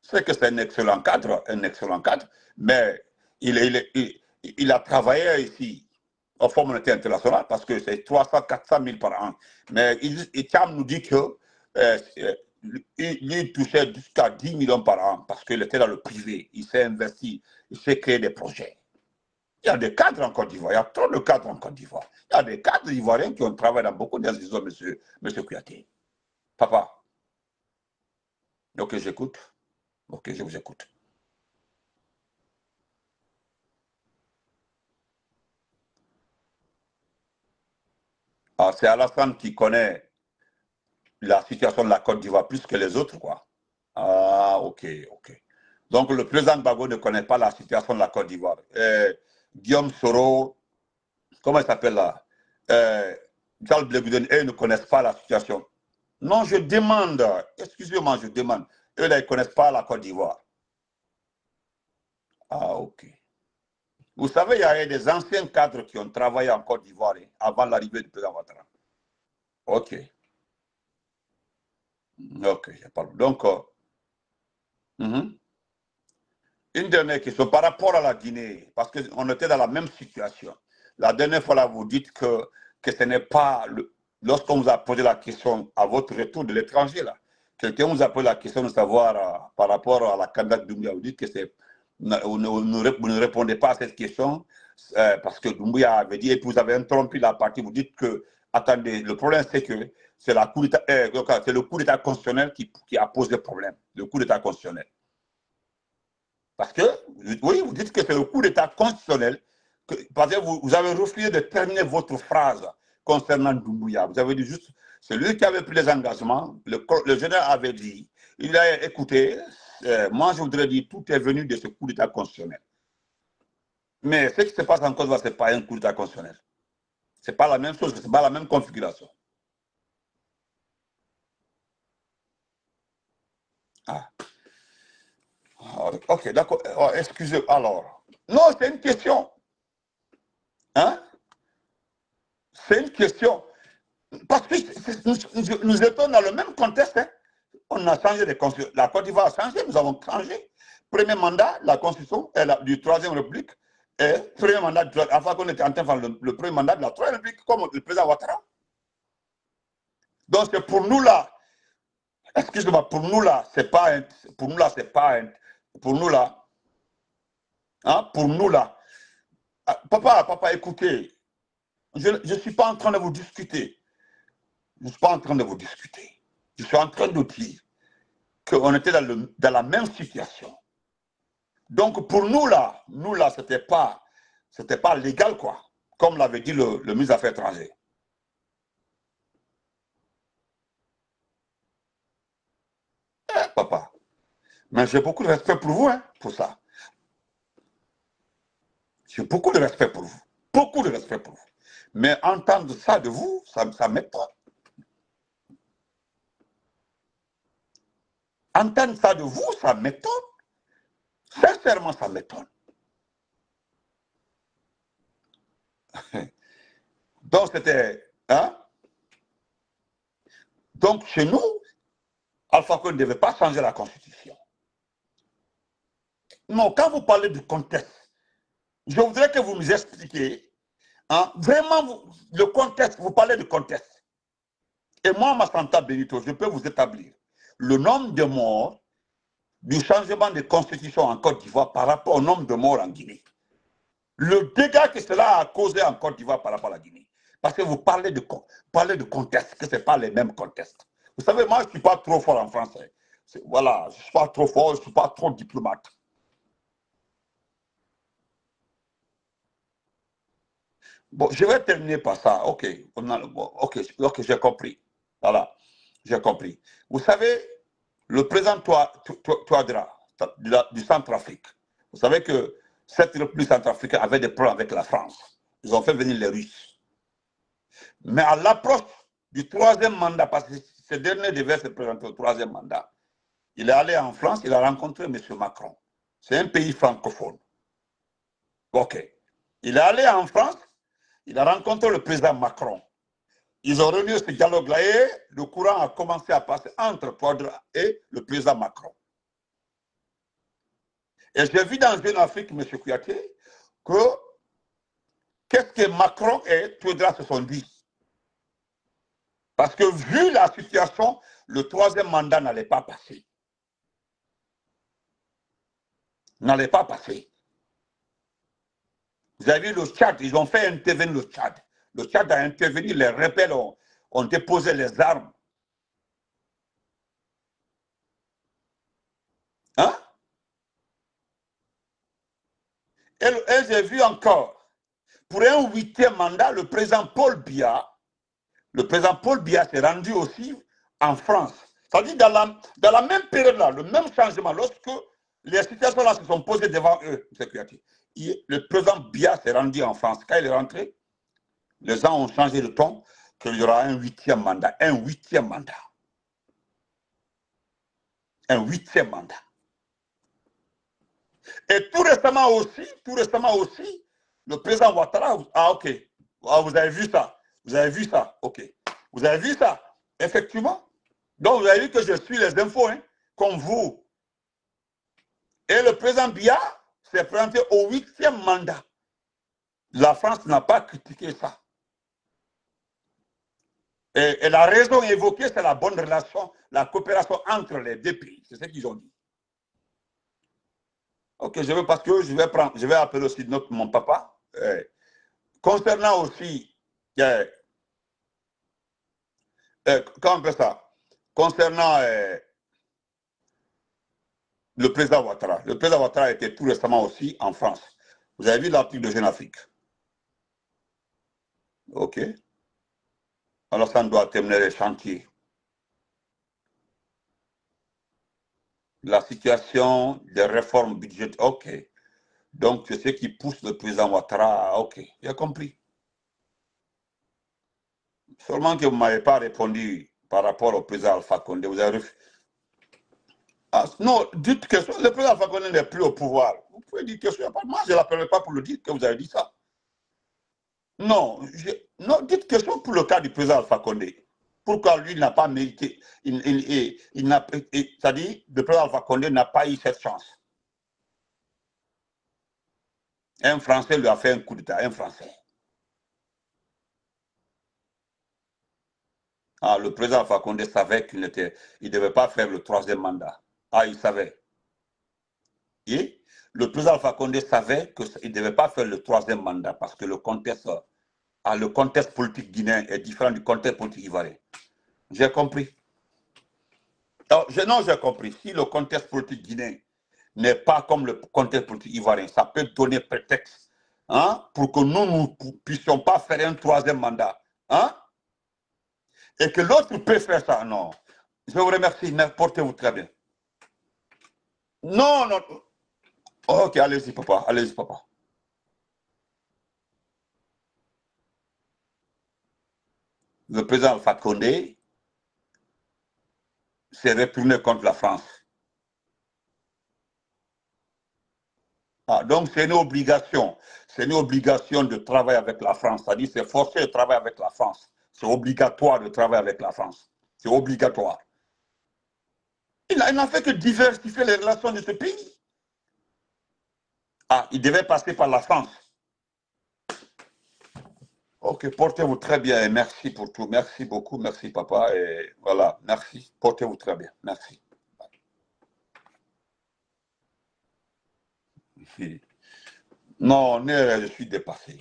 Je sais que c'est un excellent cadre, mais il a travaillé ici au Fonds monétaire international parce que c'est 300, 400 000 par an. Mais Cham nous dit que il touchait jusqu'à 10 millions par an parce qu'il était dans le privé. Il s'est investi, il s'est créé des projets. Il y a des cadres en Côte d'Ivoire, il y a trop de cadres en Côte d'Ivoire. Il y a des cadres ivoiriens qui ont travaillé dans beaucoup d'institutions, monsieur Kouyaté. Papa. Ok, j'écoute. Ok, je vous écoute. Ah, c'est Alassane qui connaît la situation de la Côte d'Ivoire plus que les autres, quoi. Ah, ok, ok. Donc, le président Gbagbo ne connaît pas la situation de la Côte d'Ivoire. Guillaume Soro, comment il s'appelle là Charles Blé Guden, eux ne connaissent pas la situation. Non, je demande, excusez-moi, je demande. Eux, là, ils ne connaissent pas la Côte d'Ivoire. Ah, ok. Vous savez, il y a des anciens cadres qui ont travaillé en Côte d'Ivoire avant l'arrivée du président Ouattara. Ok. Ok, il n'y a pas de... Donc, une dernière question par rapport à la Guinée, parce qu'on était dans la même situation. La dernière fois, là, vous dites que ce n'est pas... Lorsqu'on vous a posé la question à votre retour de l'étranger, là, quelqu'un vous a posé la question de savoir par rapport à la candidate Doumbouya, vous dites que c'est... Vous ne répondez pas à cette question parce que Doumbouya avait dit, et puis vous avez interrompu la partie, vous dites que, attendez, le problème c'est que c'est le coup d'État constitutionnel qui a posé problème, le coup d'État constitutionnel. Parce que, oui, vous dites que c'est le coup d'État constitutionnel, parce que vous avez refusé de terminer votre phrase concernant Doumbouya. Vous avez dit juste, c'est lui qui avait pris les engagements, le général avait dit, il a écouté, moi je voudrais dire, tout est venu de ce coup d'État constitutionnel. Mais ce qui se passe en Côte d'Ivoire, ce n'est pas un coup d'État constitutionnel. Ce n'est pas la même chose, ce n'est pas la même configuration. Ah. Ok, d'accord. Oh, excusez, alors. Non, c'est une question. Hein? C'est une question. Parce que nous étions dans le même contexte. Hein. On a changé de constitution. La Côte d'Ivoire a changé, nous avons changé. Premier mandat, la constitution du Troisième République. Et premier mandat, avant qu'on était en train de faire le premier mandat de la Troisième République, comme le président Ouattara. Donc c'est pour nous là. Excusez-moi, pour nous là, c'est pas un, pour nous là, c'est pas un, pour nous là, hein, pour nous là. Papa, écoutez, je ne suis pas en train de vous discuter. Je ne suis pas en train de vous discuter. Je suis en train de dire qu'on était dans la même situation. Donc pour nous là, c'était pas légal quoi, comme l'avait dit le ministre des Affaires étrangères. Papa, mais j'ai beaucoup de respect pour vous, hein, pour ça. J'ai beaucoup de respect pour vous. Beaucoup de respect pour vous. Mais entendre ça de vous, ça m'étonne. Entendre ça de vous, ça m'étonne. Sincèrement, ça m'étonne. Donc, c'était... Hein? Donc, chez nous, Alpha Condé ne devait pas changer la Constitution. Non, quand vous parlez du contexte, je voudrais que vous nous expliquiez, hein, vraiment, le contexte, vous parlez du contexte. Et moi, Massanta Benito, je peux vous établir le nombre de morts du changement de constitution en Côte d'Ivoire par rapport au nombre de morts en Guinée. Le dégât que cela a causé en Côte d'Ivoire par rapport à la Guinée. Parce que vous parlez de contexte, que ce n'est pas les mêmes contextes. Vous savez, moi, je ne suis pas trop fort en français. Voilà, je ne suis pas trop fort, je ne suis pas trop diplomate. Bon, je vais terminer par ça. Ok, ok, j'ai compris. Voilà, j'ai compris. Vous savez, le président Touadéra du Centrafrique, vous savez que cette République centrafricaine avait des problèmes avec la France. Ils ont fait venir les Russes. Mais à l'approche du troisième mandat, parce que ce dernier devait se présenter au troisième mandat, il est allé en France, il a rencontré M. Macron. C'est un pays francophone. Ok. Il est allé en France, il a rencontré le président Macron. Ils ont réuni ce dialogue-là et le courant a commencé à passer entre Touadéra et le président Macron. Et j'ai vu dans Jeune Afrique, M. Kouyaté, que qu'est-ce que Macron et Touadéra se sont dit. Parce que vu la situation, le troisième mandat n'allait pas passer. N'allait pas passer. Vous avez vu le Tchad, ils ont fait intervenir le Tchad. Le Tchad a intervenu, les rebelles ont déposé les armes. Hein? Et j'ai vu encore, pour un 8e mandat, le président Paul Biya s'est rendu aussi en France. C'est-à-dire dans la même période-là, le même changement, lorsque les situations-là se sont posées devant eux, le président Biya s'est rendu en France. Quand il est rentré, les gens ont changé de ton, qu'il y aura un 8e mandat. Un 8e mandat. Un 8e mandat. Et tout récemment aussi, le président Ouattara, ok, vous avez vu ça, ok. Vous avez vu ça, effectivement. Donc vous avez vu que je suis les infos, hein, comme vous. Et le président Biya s'est présenté au 8e mandat. La France n'a pas critiqué ça. Et la raison évoquée, c'est la bonne relation, la coopération entre les deux pays. C'est ce qu'ils ont dit. Ok, parce que je vais appeler aussi mon papa. Concernant aussi, comment on fait ça? Concernant le président Ouattara. Le président Ouattara était tout récemment aussi en France. Vous avez vu l'article de Jeune Afrique? Ok. Alors ça doit terminer les chantiers. La situation des réformes budgétaires, ok. Donc c'est ce qui pousse le président Ouattara, ok, j'ai compris. Seulement que vous ne m'avez pas répondu par rapport au président Alpha Condé. Vous avez non, dites que le président Alpha Condé n'est plus au pouvoir. Vous pouvez dire que moi je ne l'appellerai pas pour le dire que vous avez dit ça. Non, dites question pour le cas du président Alpha Condé. Pourquoi lui n'a pas mérité, c'est-à-dire le président Alpha Condé n'a pas eu cette chance. Un Français lui a fait un coup d'État, un Français. Ah, le président Alpha Condé savait qu'il ne devait pas faire le 3e mandat. Ah, il savait. Et le président Alpha Condé savait qu'il ne devait pas faire le 3e mandat parce que le contexte politique guinéen est différent du contexte politique ivoirien. J'ai compris. Alors, non, j'ai compris. Si le contexte politique guinéen n'est pas comme le contexte politique ivoirien, ça peut donner prétexte, hein, pour que nous ne puissions pas faire un 3e mandat. Hein, et que l'autre peut faire ça. Non. Je vous remercie. Portez-vous très bien. Non, non. Ok, allez-y, papa. Allez-y, papa. Le président Alpha Condé s'est retourné contre la France. Ah, donc c'est une obligation. C'est une obligation de travailler avec la France. C'est-à-dire c'est forcé de travailler avec la France. C'est obligatoire de travailler avec la France. C'est obligatoire. Il n'a fait que diversifier les relations de ce pays. Ah, il devait passer par la France. Ok, portez-vous très bien et merci pour tout. Merci beaucoup, merci papa. Et voilà, merci. Portez-vous très bien. Merci. Non, je suis dépassé.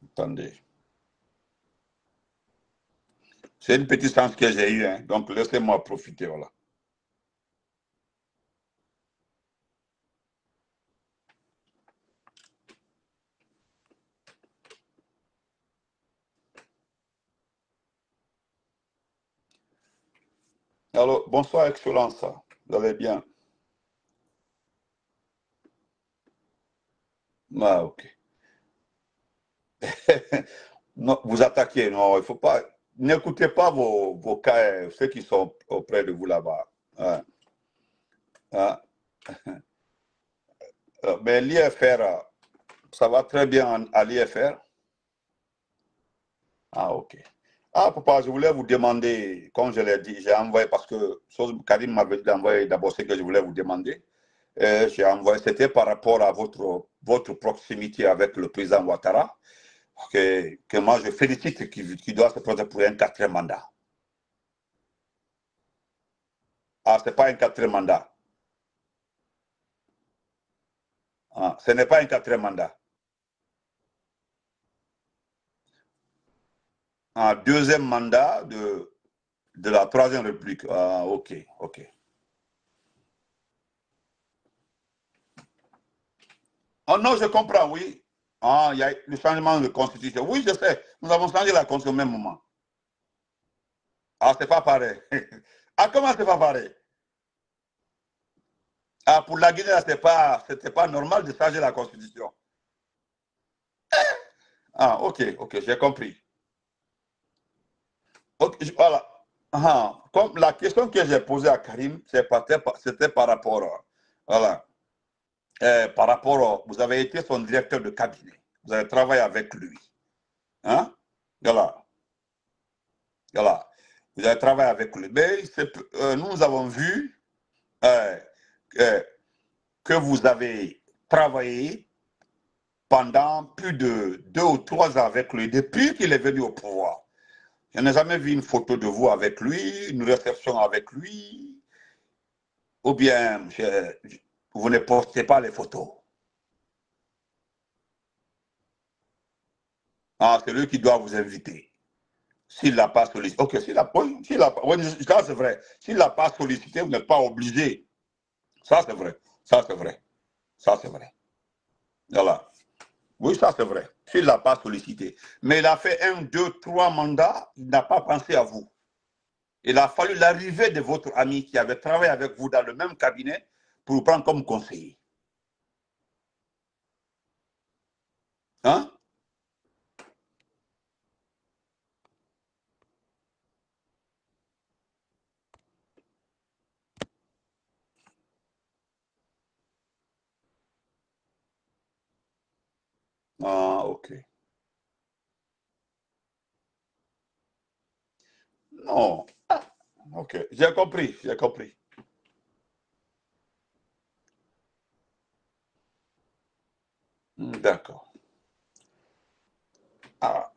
Attendez. C'est une petite chance que j'ai eue, hein, donc laissez-moi profiter, voilà. Alors, bonsoir, Excellence. Vous allez bien? Ah, ok. Non, vous attaquez, non, il faut pas. N'écoutez pas vos cas, ceux qui sont auprès de vous là-bas. Hein, hein. Mais l'IFR, ça va très bien à l'IFR? Ah, ok. Ah, papa, je voulais vous demander, comme je l'ai dit, j'ai envoyé, parce que Karim m'avait envoyé d'abord ce que je voulais vous demander. J'ai envoyé, c'était par rapport à votre proximité avec le président Ouattara, que moi je félicite qui doit se présenter pour un quatrième mandat. Ah, ce n'est pas un quatrième mandat. Ah, ce n'est pas un quatrième mandat. Un deuxième mandat de la Troisième République. Ah, ok, ok. Ah non, je comprends, oui. Ah, il y a le changement de constitution. Oui, je sais. Nous avons changé la constitution au même moment. Ah, c'est pas pareil. Ah, comment c'est pas pareil? Ah, pour la Guinée, c'était pas normal de changer la constitution. Ah, ok, ok, j'ai compris. Ok, voilà. Ah, comme la question que j'ai posée à Karim, c'était par rapport, voilà, par rapport, vous avez été son directeur de cabinet. Vous avez travaillé avec lui. Hein? Voilà, voilà. Vous avez travaillé avec lui. Mais nous avons vu euh, euh, que vous avez travaillé pendant plus de 2 ou 3 ans avec lui, depuis qu'il est venu au pouvoir. Je n'ai jamais vu une photo de vous avec lui, une réception avec lui, ou bien vous ne postez pas les photos. Ah, c'est lui qui doit vous inviter. S'il l'a pas sollicité, ok, oui, ça c'est vrai. S'il l'a pas sollicité, vous n'êtes pas obligé. Ça c'est vrai. Ça c'est vrai. Ça c'est vrai. Voilà. Oui, ça c'est vrai. S'il ne l'a pas sollicité. Mais il a fait 1, 2, 3 mandats, il n'a pas pensé à vous. Il a fallu l'arrivée de votre ami qui avait travaillé avec vous dans le même cabinet pour vous prendre comme conseiller. Hein? Ah, ok. Non. Ah, ok. J'ai compris, j'ai compris. D'accord. Ah.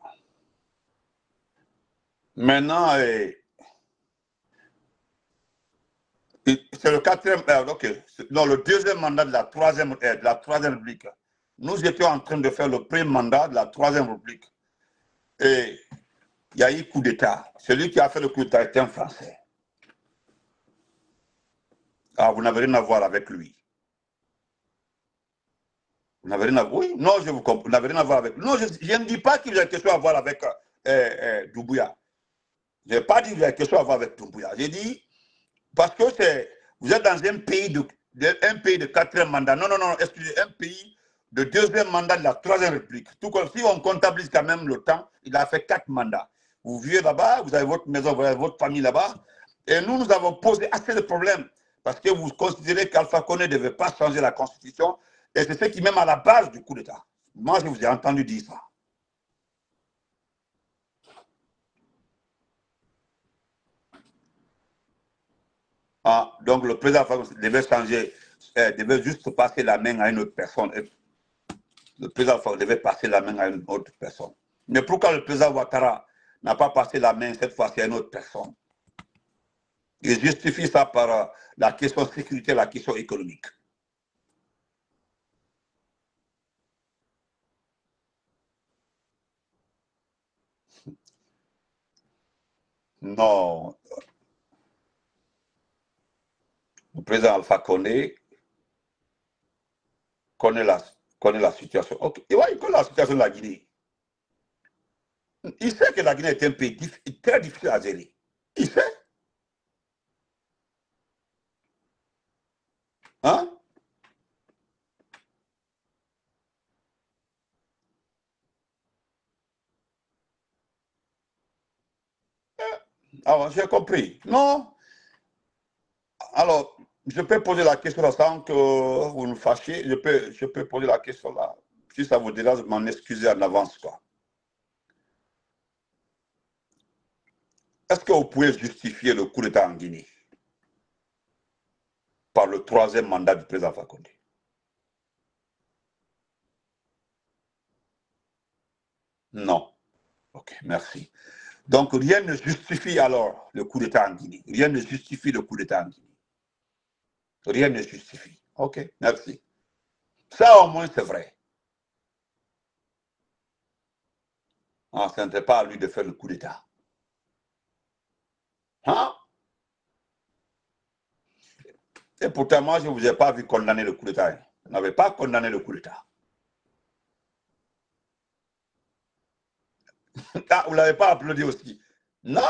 Maintenant, c'est le quatrième, ok. Non, le deuxième mandat de la troisième République. Nous étions en train de faire le premier mandat de la Troisième République. Et il y a eu coup d'État. Celui qui a fait le coup d'État était un Français. Ah, vous n'avez rien à voir avec lui. Vous n'avez rien à voir. Oui, non, je vous comprends. Vous n'avez rien à voir avec lui. Non, je ne dis pas qu'il y a quelque chose à voir avec Doumbouya. Je n'ai pas dit qu'il y a quelque chose à voir avec Doumbouya. J'ai dit, parce que vous êtes dans un pays de quatrième mandat. Non, non, non, excusez, un pays de deuxième mandat de la Troisième République. Tout comme si on comptabilise quand même le temps, il a fait 4 mandats. Vous vivez là-bas, vous avez votre maison, vous avez votre famille là-bas. Et nous avons posé assez de problèmes parce que vous considérez qu'Alpha Condé ne devait pas changer la Constitution. Et c'est ce qui même à la base du coup d'État. Moi, je vous ai entendu dire ça. Ah, donc le président devait changer, devait juste passer la main à une autre personne. Le président devait passer la main à une autre personne. Mais pourquoi le président Ouattara n'a pas passé la main cette fois-ci à une autre personne? Il justifie ça par la question sécurité, la question économique. Non, le président Alpha Condé connaît la, connaît la situation. Ok. Et ouais, il connaît la situation de la Guinée. Il sait que la Guinée est un pays très difficile à gérer. Il sait. Hein? Alors, j'ai compris. Non. Alors, je peux poser la question là sans que vous nous fâchiez. Je peux poser la question là. Si ça vous dérange, m'en excuser en avance, quoi. Est-ce que vous pouvez justifier le coup d'État en Guinée par le troisième mandat du président Fakonde? Non. Ok, merci. Donc, rien ne justifie alors le coup d'État en Guinée. Rien ne justifie le coup d'État en Guinée. Rien ne justifie. Ok, merci. Ça, au moins, c'est vrai. Ah, ce n'était pas à lui de faire le coup d'État. Hein? Et pourtant, moi, je ne vous ai pas vu condamner le coup d'État. Vous n'avez pas condamné le coup d'État. Ah, vous ne l'avez pas applaudi aussi. Non,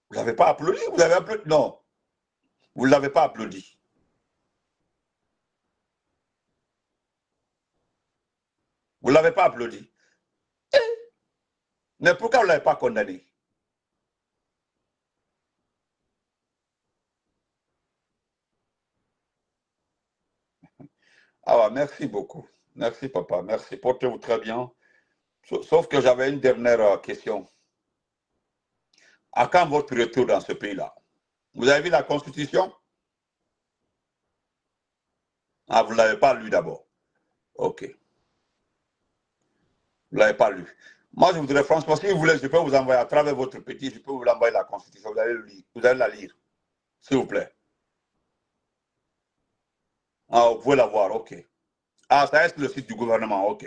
vous ne l'avez pas applaudi. Vous l'avez applaudi. Non, vous ne l'avez pas applaudi. Vous ne l'avez pas applaudi. Mais pourquoi vous ne l'avez pas condamné? Ah, ouais, merci beaucoup. Merci, papa. Merci. Portez-vous très bien. Sauf que j'avais une dernière question. À quand votre retour dans ce pays-là? Vous avez vu la Constitution? Ah, vous ne l'avez pas lu d'abord. OK. Vous ne l'avez pas lu. Moi, je voudrais, franchement, si vous voulez, je peux vous envoyer à travers votre petit, je peux vous l'envoyer la Constitution. Vous allez la lire, s'il vous plaît. Ah, vous pouvez la voir, OK. Ah, ça reste le site du gouvernement, OK.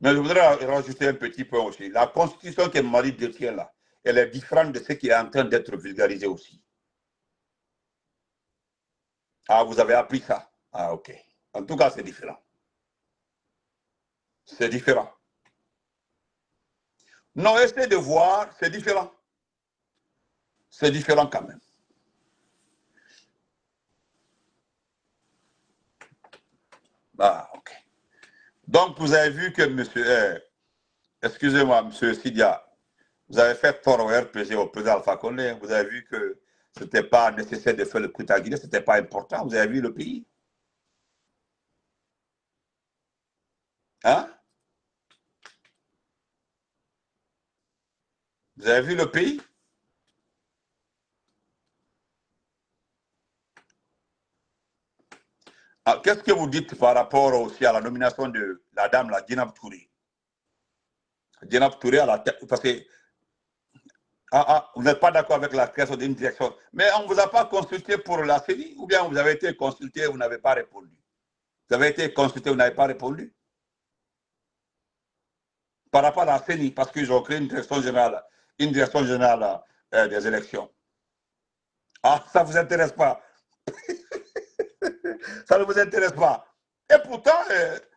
Mais je voudrais rajouter un petit point aussi. La Constitution que Mali détient là, elle est différente de ce qui est en train d'être vulgarisé aussi. Ah, vous avez appris ça? Ah, OK. En tout cas, c'est différent. C'est différent. Non, essayez de voir, c'est différent. C'est différent quand même. Ah, OK. Donc, vous avez vu que monsieur, excusez-moi, monsieur Sidia, vous avez fait tort au RPG, au président Alpha Condé. Vous avez vu que ce n'était pas nécessaire de faire le coup à Guinée, ce n'était pas important. Vous avez vu le pays? Hein? Vous avez vu le pays? Ah, qu'est-ce que vous dites par rapport aussi à la nomination de la dame, la Djenab Touré? Djenab Touré à la tête, parce que vous n'êtes pas d'accord avec la création d'une direction. Mais on ne vous a pas consulté pour la CENI ou bien vous avez été consulté et vous n'avez pas répondu? Vous avez été consulté, vous n'avez pas répondu? Par rapport à la CENI, parce qu'ils ont créé une direction générale des élections. Ah, ça ne vous intéresse pas. Ça ne vous intéresse pas. Et pourtant,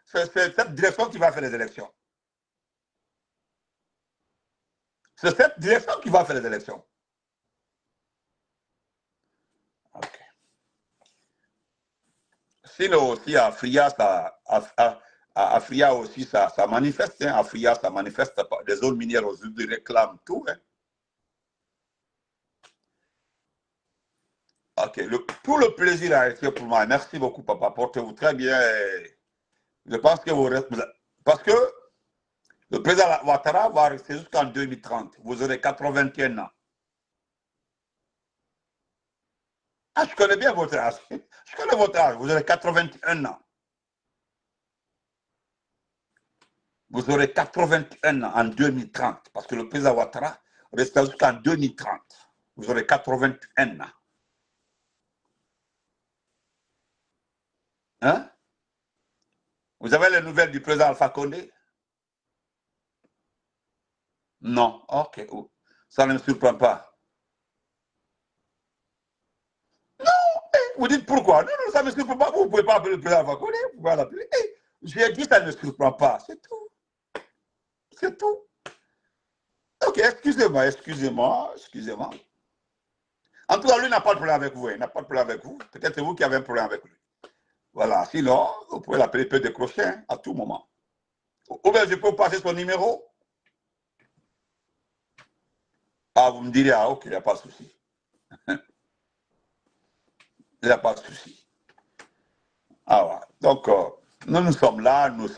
c'est cette direction qui va faire les élections. C'est cette direction qui va faire les élections. Okay. Sinon aussi, à Fria, aussi, ça manifeste. Hein. À Fria, ça manifeste. Les zones minières aujourd'hui réclament tout. Hein. Ok, tout le plaisir a été pour moi. Merci beaucoup, papa. Portez-vous très bien. Je pense que vous... Parce que le président Ouattara va rester jusqu'en 2030. Vous aurez 81 ans. Ah, je connais bien votre âge. Je connais votre âge. Vous aurez 81 ans. Vous aurez 81 ans en 2030. Parce que le président Ouattara restera jusqu'en 2030. Vous aurez 81 ans. Hein? Vous avez les nouvelles du président Alpha Condé? Non, ok. Ça ne me surprend pas. Vous dites pourquoi? Non, non, ça ne me surprend pas. Vous ne pouvez pas appeler le président Fakonde, vous pouvez l'appeler. J'ai dit ça ne me surprend pas. C'est tout. C'est tout. Ok, excusez-moi, excusez-moi, excusez-moi. En tout cas, lui n'a pas de problème avec vous. Il n'a pas de problème avec vous. Peut-être c'est vous qui avez un problème avec lui. Voilà. Sinon, vous pouvez l'appeler, il peut décrocher à tout moment. Ou bien je peux vous passer son numéro. Ah, vous me direz, ah, ok, il n'y a pas de souci. Il n'y a pas de souci. Ah, ouais. Donc, nous sommes là, nous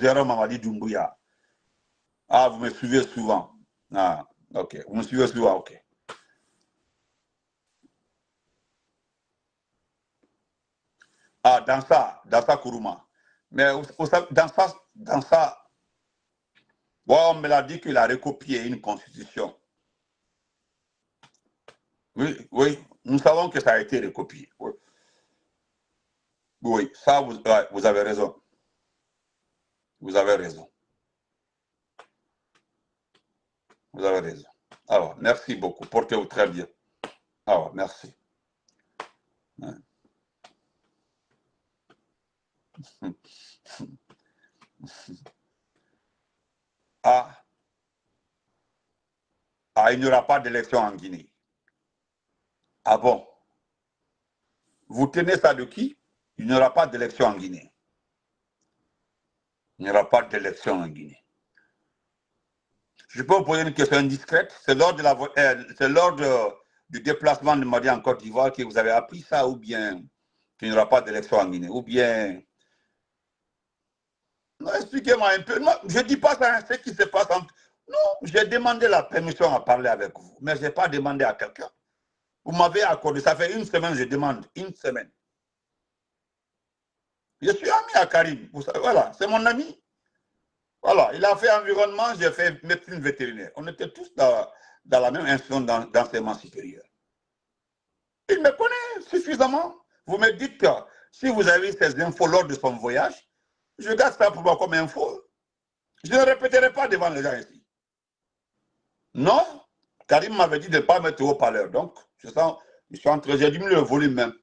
gérons Mamadi Doumbouya. Ah, vous me suivez souvent. Ah, ok. Vous me suivez souvent, ok. Ah, dans ça, Kourouma. Mais dans ça, bon, on me l'a dit qu'il a recopié une constitution. Oui, oui, nous savons que ça a été recopié. Oui, oui ça, ouais, vous avez raison. Vous avez raison. Vous avez raison. Alors, merci beaucoup. Portez-vous très bien. Alors, merci. Ah, ah, il n'y aura pas d'élection en Guinée. Ah bon? Vous tenez ça de qui? Il n'y aura pas d'élection en Guinée. Il n'y aura pas d'élection en Guinée. Je peux vous poser une question indiscrète? C'est lors, du déplacement de Madi en Côte d'Ivoire que vous avez appris ça, ou bien qu'il n'y aura pas d'élection en Guinée, ou bien... Non, expliquez-moi un peu. Non, je ne dis pas ça, ce qui se passe entre... Non, j'ai demandé la permission à parler avec vous, mais je n'ai pas demandé à quelqu'un. Vous m'avez accordé, ça fait une semaine, je demande, une semaine. Je suis ami à Karim, vous savez, voilà, c'est mon ami. Voilà, il a fait environnement, j'ai fait médecine vétérinaire. On était tous dans la même institution d'enseignement supérieur. Il me connaît suffisamment. Vous me dites que si vous avez ces infos lors de son voyage, je garde ça pour moi comme info. Je ne répéterai pas devant les gens ici. Non, Karim m'avait dit de ne pas mettre au haut-parleur. Donc, je suis en train, j'ai diminué le volume même.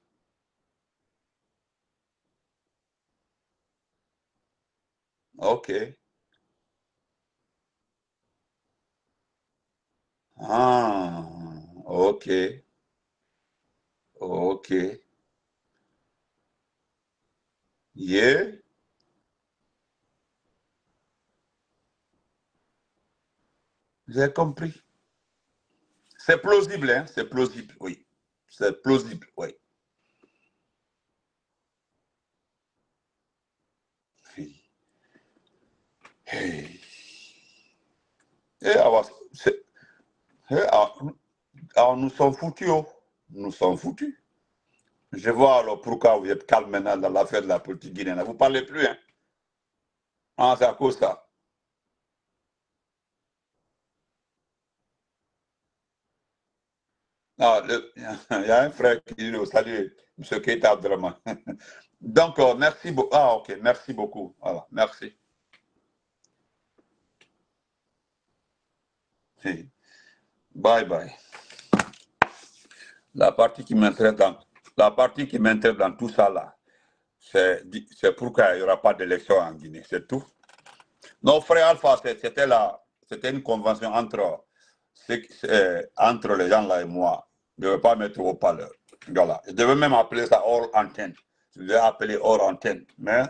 Ok. Ah, ok. Ok. Yeah. J'ai compris. C'est plausible, hein? C'est plausible, oui. C'est plausible, oui. Hey. Alors, alors, nous sommes foutus, oh. Nous sommes foutus. Je vois alors pourquoi vous êtes calme maintenant dans l'affaire de la politique guinéenne. Vous ne parlez plus, hein? Ah, c'est à cause de ça. Ah, il y a un frère qui dit salut, M. Keita Abdraman. Donc, merci beaucoup. Ah, ok, merci beaucoup. Voilà, merci. Bye bye. La partie qui m'intéresse dans tout ça là, c'est pourquoi il n'y aura pas d'élection en Guinée, c'est tout. Non, frère Alpha, c'était une convention entre les gens là et moi. Je ne vais pas mettre au parleur. Voilà. Je devais même appeler ça hors antenne. Je devais appeler hors antenne. Mais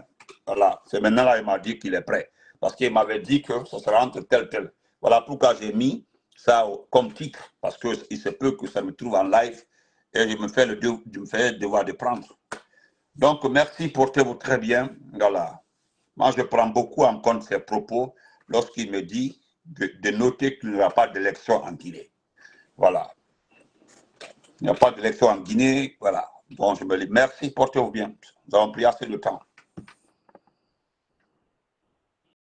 voilà, c'est maintenant là, il m'a dit qu'il est prêt. Parce qu'il m'avait dit que ce sera entre tel. Voilà pourquoi j'ai mis ça comme titre. Parce qu'il se peut que ça me trouve en live et je me fais le devoir de prendre. Donc, merci, portez-vous très bien. Voilà. Moi, je prends beaucoup en compte ses propos lorsqu'il me dit de noter qu'il n'y aura pas d'élection en Guinée. Voilà. Il n'y a pas d'élection en Guinée. Voilà. Bon, je me dis merci, portez-vous bien. Nous avons pris assez de temps.